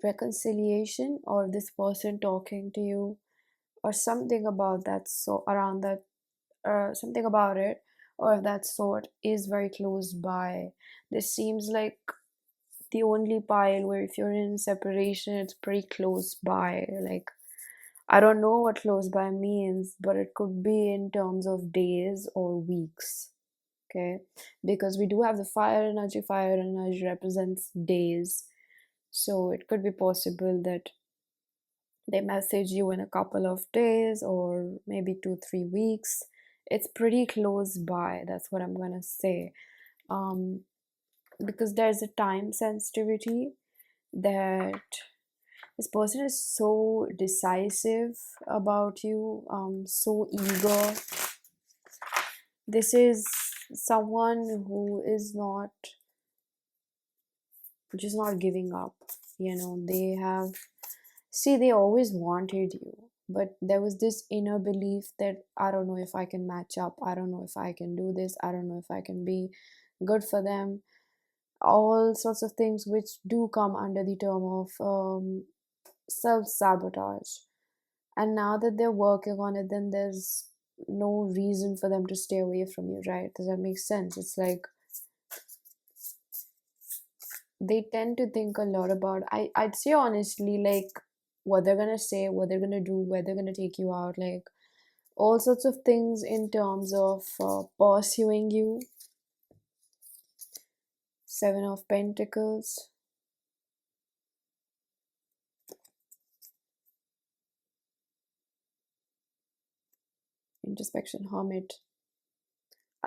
reconciliation or this person talking to you or something about that, so around that, something about it or of that sort is very close by. This seems like the only pile where if you're in separation, it's pretty close by. Like, I don't know what close by means, but it could be in terms of days or weeks. Okay, because we do have the fire energy. Fire energy represents days, so it could be possible that they message you in a couple of days or maybe 2 3 weeks. It's pretty close by, that's what I'm gonna say. um because there's a time sensitivity, that this person is so decisive about you, so eager. This is someone who is not just not giving up. They have, see, they always wanted you, but there was this inner belief that I don't know if I can match up, I don't know if I can do this, I don't know if I can be good for them. All sorts of things which do come under the term of self sabotage. And now that they're working on it, then there's no reason for them to stay away from you, right? Does that make sense? It's like they tend to think a lot about, I'd say honestly, like what they're gonna say, what they're gonna do, where they're gonna take you out, like all sorts of things in terms of pursuing you. Seven of Pentacles, introspection, Hermit.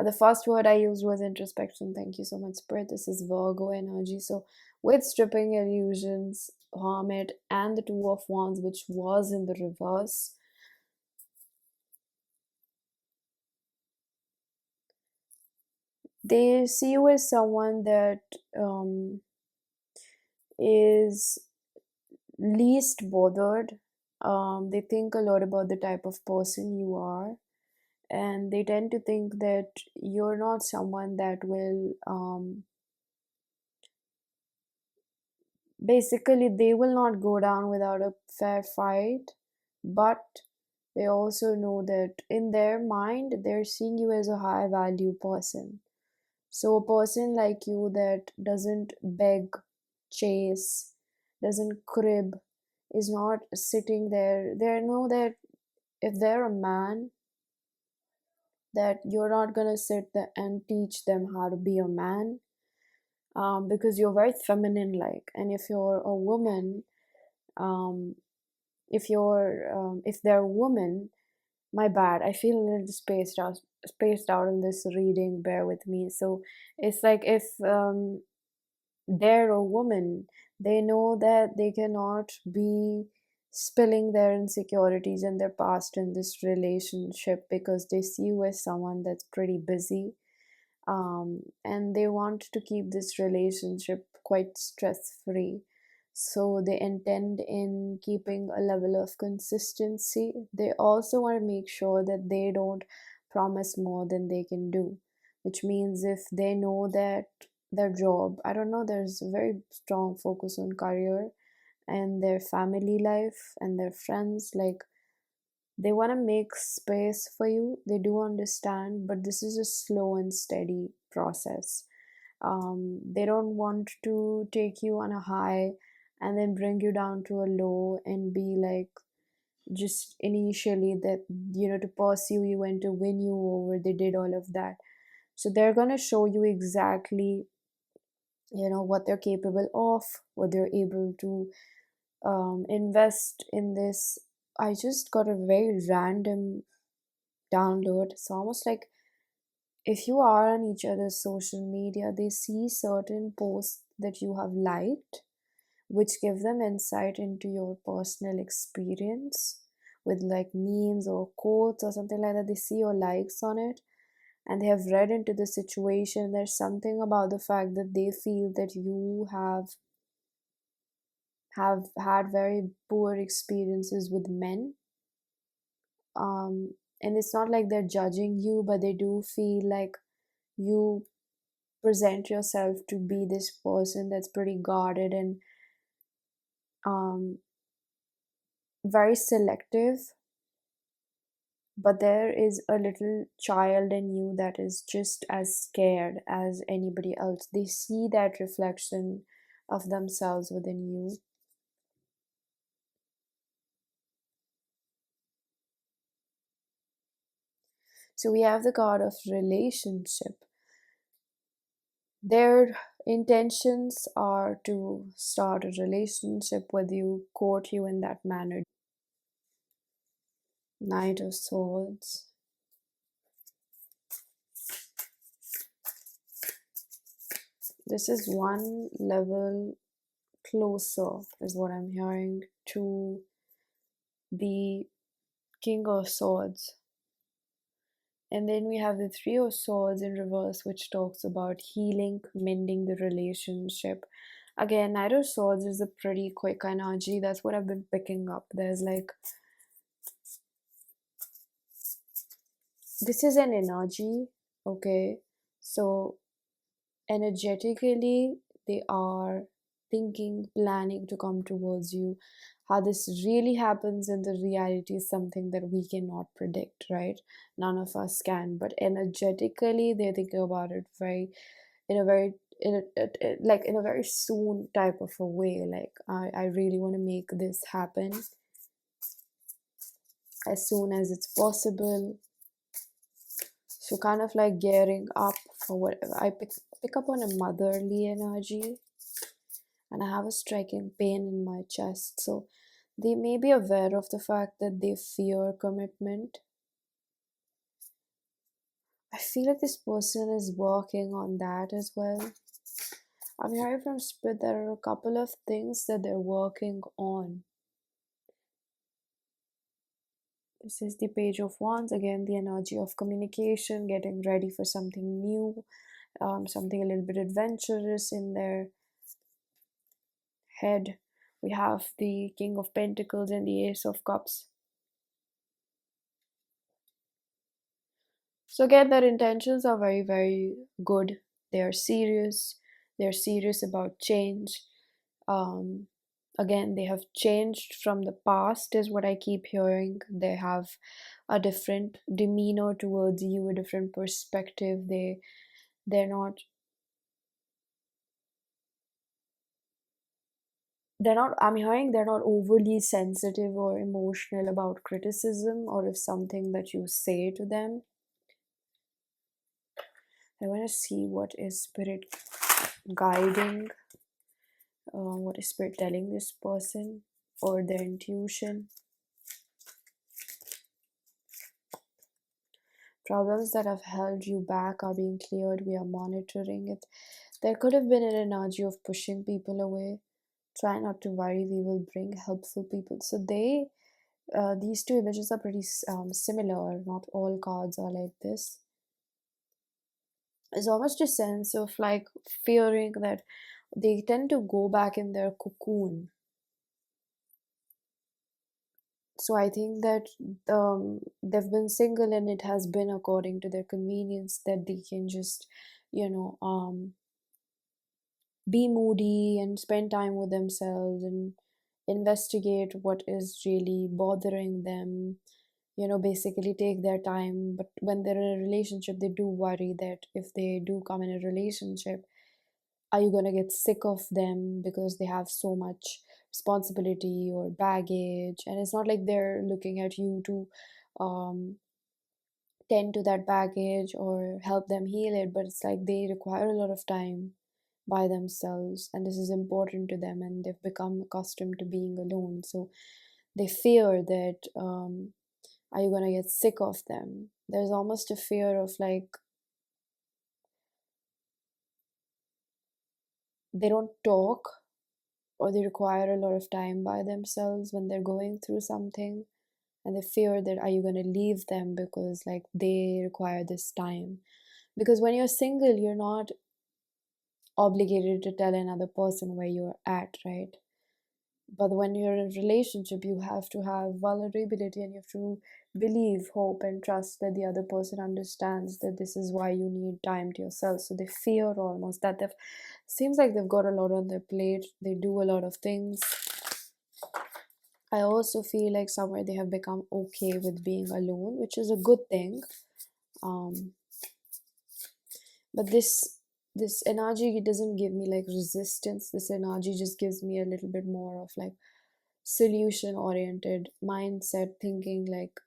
The first word I used was introspection. Thank you so much, Spirit. This is Virgo energy. So, with stripping illusions, Hermit, and the Two of Wands, which was in the reverse, they see you as someone that is least bothered. They think a lot about the type of person you are, and they tend to think that you're not someone that will basically, they will not go down without a fair fight, but they also know that in their mind, they're seeing you as a high value person. So, a person like you that doesn't beg, chase, doesn't crib, is not sitting there. They know that if they're a man, that you're not gonna sit there and teach them how to be a man, because you're very feminine like. And if you're a woman, um, if they're a woman, my bad, I feel a little spaced out in this reading, bear with me. So it's like if they're a woman, they know that they cannot be spilling their insecurities and their past in this relationship, because they see you as someone that's pretty busy, and they want to keep this relationship quite stress free. So they intend in keeping a level of consistency. They also want to make sure that they don't promise more than they can do, which means if they know that their job, I don't know, there's a very strong focus on career and their family life and their friends, like they want to make space for you. They do understand, but this is a slow and steady process. They don't want to take you on a high and then bring you down to a low and be like, just initially that, to pursue you and to win you over, they did all of that. So they're going to show you exactly, what they're capable of, what they're able to invest in this. I just got a very random download. It's almost like if you are on each other's social media, they see certain posts that you have liked, which give them insight into your personal experience with like memes or quotes or something like that. They see your likes on it and they have read into the situation. There's something about the fact that they feel that you have had very poor experiences with men. And it's not like they're judging you, but they do feel like you present yourself to be this person that's pretty guarded and um, very selective. but there is a little child in you that is just as scared as anybody else. They see that reflection of themselves within you. So we have the card of relationship. Their intentions are to start a relationship with you, court you in that manner. Knight of Swords. This is one level closer, is what I'm hearing, to the King of Swords. And then we have the Three of Swords in reverse, which talks about healing, mending the relationship. Again, Knight of Swords is a pretty quick energy. That's what I've been picking up. There's like, this is an energy, okay? So energetically, they are thinking, planning to come towards you. How this really happens in the reality is something that we cannot predict, right? None of us can, but energetically, they're thinking about it very, in a very, like in a very soon type of a way. Like, I really want to make this happen as soon as it's possible. So kind of like gearing up for whatever. I pick up on a motherly energy, and I have a striking pain in my chest. So they may be aware of the fact that they fear commitment. I feel like this person is working on that as well. I'm hearing from Spirit there are a couple of things that they're working on. This is the Page of Wands, again, the energy of communication, getting ready for something new, something a little bit adventurous in their head. We have the King of Pentacles and the Ace of Cups. So again, their intentions are very, very good. They are serious. They're serious about change. Um, Again, they have changed from the past, is what I keep hearing. They have a different demeanor towards you, a different perspective. They're not I'm hearing they're not overly sensitive or emotional about criticism or if something that you say to them. I want to see what is Spirit guiding, what is Spirit telling this person or their intuition. Problems that have held you back are being cleared. We are monitoring it. There could have been an energy of pushing people away. Try not to worry, we will bring helpful people. So these two images are pretty similar. Not all cards are like this. It's almost a sense of like fearing that they tend to go back in their cocoon. So I think that they've been single and it has been according to their convenience that they can just, you know, be moody and spend time with themselves and investigate what is really bothering them. Basically take their time. But when they're in a relationship, they do worry that if they do come in a relationship, are you going to get sick of them because they have so much responsibility or baggage? And it's not like they're looking at you to um, tend to that baggage or help them heal it, but it's like they require a lot of time by themselves, and this is important to them, and they've become accustomed to being alone. So they fear that are you going to get sick of them? There's almost a fear of like they don't talk or they require a lot of time by themselves when they're going through something, and they fear that are you going to leave them because like they require this time. Because when you're single, you're not obligated to tell another person where you're at, right? But when you're in a relationship, you have to have vulnerability and you have to believe, hope, and trust that the other person understands that this is why you need time to yourself. So they fear almost that they've seems like they've got a lot on their plate. They do a lot of things. I also feel like somewhere they have become okay with being alone, which is a good thing. Um, but this energy doesn't give me like resistance. This energy just gives me a little bit more of like solution oriented mindset, thinking like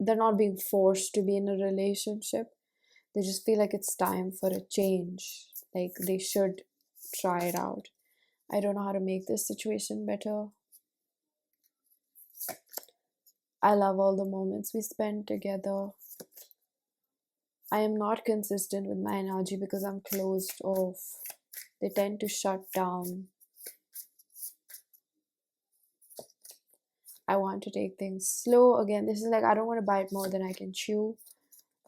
they're not being forced to be in a relationship. They just feel like it's time for a change. Like they should try it out. I don't know how to make this situation better. I love all the moments we spent together. I am not consistent with my energy because I'm closed off. They tend to shut down. I want to take things slow. Again, this is like I don't want to bite more than I can chew.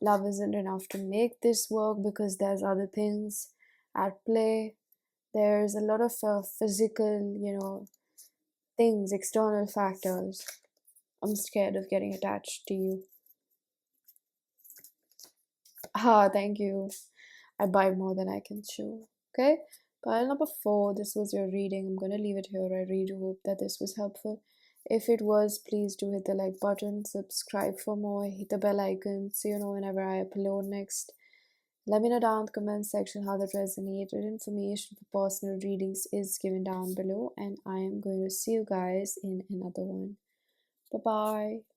Love isn't enough to make this work because there's other things at play. There's a lot of physical, things, external factors. I'm scared of getting attached to you. Ah, thank you. I bite more than I can chew. Okay? Pile number 4, this was your reading. I'm gonna leave it here. I really do hope that this was helpful. If it was, please do hit the like button, subscribe for more, hit the bell icon so you know whenever I upload next. Let me know down in the comment section how that resonated. Information for personal readings is given down below, and I am going to see you guys in another one. Bye bye.